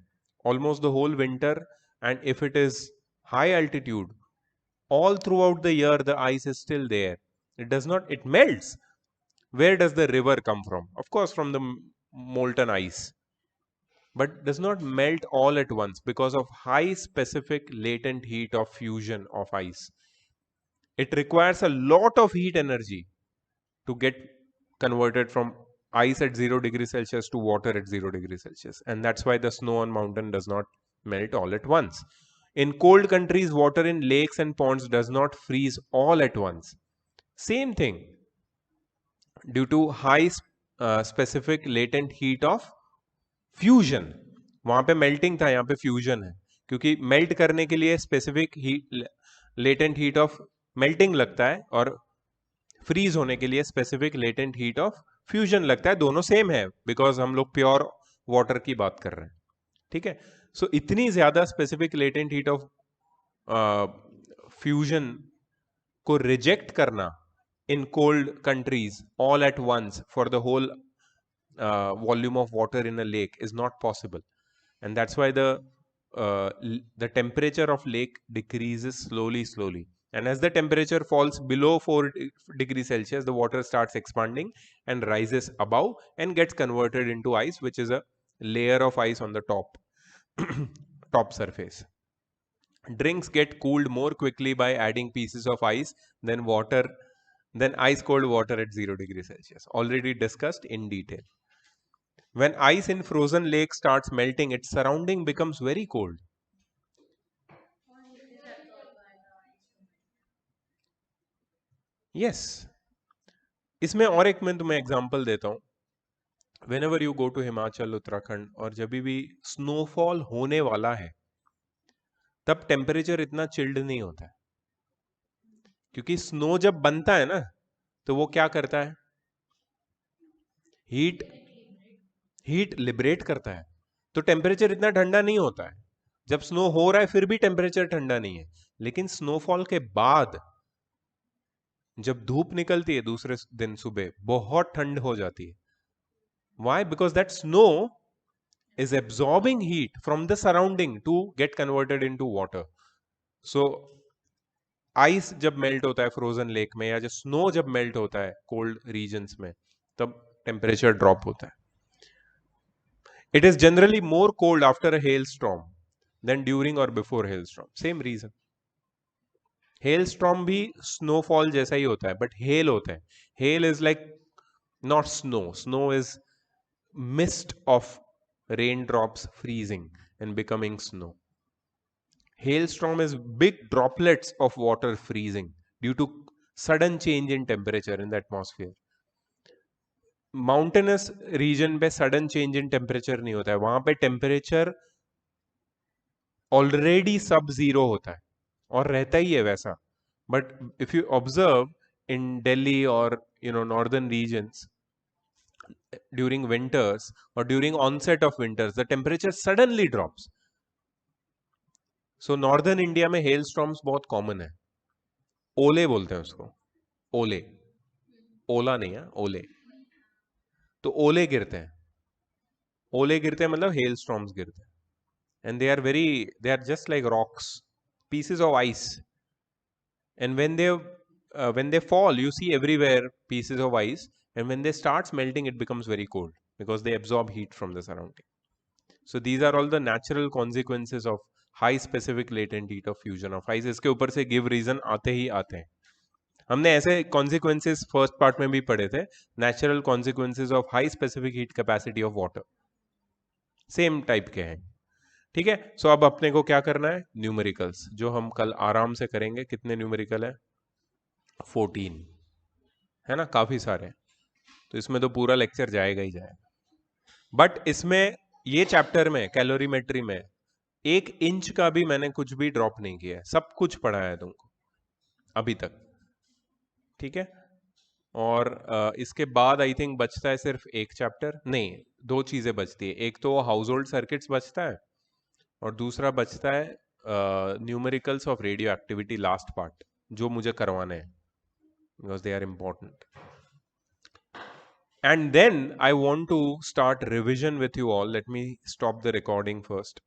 almost the whole winter, and if it is high altitude, all throughout the year the ice is still there. It does not, it melts. Where does the river come from? Of course, from the molten ice, but does not melt all at once because of high specific latent heat of fusion of ice. It requires a lot of heat energy to get converted from ice at 0 degrees Celsius to water at 0 degrees Celsius. And that's why the snow on mountain does not melt all at once. In cold countries, water in lakes and ponds does not freeze all at once. Same thing, due to high specific latent heat of fusion. वहां पे melting था, यहाँ पे fusion है, क्योंकि melt करने के लिए specific heat, latent heat of melting लगता है, और फ्रीज होने के लिए specific latent heat of fusion लगता है। दोनों सेम है बिकॉज हम लोग प्योर वाटर की बात कर रहे हैं, ठीक है। सो इतनी ज्यादा specific latent heat of fusion को रिजेक्ट करना in cold countries all at once for the whole volume of water in a lake is not possible, and that's why the temperature of lake decreases slowly, and as the temperature falls below 4 degrees Celsius, the water starts expanding and rises above and gets converted into ice, which is a layer of ice on the top top surface. Drinks get cooled more quickly by adding pieces of ice than water than ice cold water at 0 degrees Celsius, already discussed in detail. When ice in frozen lake starts melting, its surrounding becomes very cold. Yes. इसमें और एक मैं तुम्हें example देता हूं। Whenever you go to Himachal, Uttarakhand, और जब भी स्नोफॉल होने वाला है, तब टेम्परेचर इतना चिल्ड नहीं होता है, क्योंकि स्नो जब बनता है ना, तो वो क्या करता है? हीट हीट लिबरेट करता है, तो टेम्परेचर इतना ठंडा नहीं होता है। जब स्नो हो रहा है फिर भी टेम्परेचर ठंडा नहीं है, लेकिन स्नोफॉल के बाद जब धूप निकलती है दूसरे दिन सुबह, बहुत ठंड हो जाती है। Why? Because that snow is absorbing heat from the surrounding to get converted into water. So ice जब मेल्ट होता है फ्रोजन लेक में, या जो स्नो जब मेल्ट होता है कोल्ड रीजन्स में, तब टेम्परेचर ड्रॉप होता है। It is generally more cold after a hailstorm than during or before hailstorm. Same reason. Hailstorm भी snowfall जैसा ही होता है, but hail होता है। Hail is like not snow. Snow is mist of raindrops freezing and becoming snow. Hailstorm is big droplets of water freezing due to sudden change in temperature in the atmosphere. Mountainous region पे sudden change in temperature नहीं होता है, वहां पे temperature already सब zero होता है और रहता ही है वैसा। But if you observe in Delhi और नॉर्दर्न रीजन्स ड्यूरिंग विंटर्स और during onset of winters, the temperature suddenly drops. So northern India में हेल स्टॉर्म्स बहुत कॉमन है। ओले बोलते हैं उसको, ओले, ओला नहीं है, ओले। तो ओले गिरते हैं, ओले गिरते हैं मतलब हेल स्टॉर्म्स गिरते हैं, and they are just like rocks, pieces of ice, and when they fall, you see everywhere pieces of ice, and when they starts melting, it becomes very cold because they absorb heat from the surrounding. So these are all the natural consequences of high specific latent heat of fusion of ice. इसके ऊपर से give reason आते ही आते हैं. हमने ऐसे consequences first part में भी पढ़े थे, natural consequences of high specific heat capacity of water. Same type के हैं. ठीक है. सो अब अपने को क्या करना है? न्यूमेरिकल्स, जो हम कल आराम से करेंगे. कितने न्यूमेरिकल है? 14 है ना, काफी सारे. तो इसमें तो पूरा लेक्चर जाएगा ही जाएगा. बट इसमें ये चैप्टर में कैलोरीमेट्री में 1 इंच का भी मैंने कुछ भी ड्रॉप नहीं किया है, सब कुछ पढ़ाया है तुमको अभी तक. ठीक है. और इसके बाद आई थिंक बचता है सिर्फ एक चैप्टर, नहीं 2 चीजें बचती है. एक तो हाउस होल्ड सर्किट्स बचता है और दूसरा बचता है numericals of radioactivity, last part, जो मुझे करवाने हैं because they are important. And then I want to start revision with you all. Let me stop the recording first.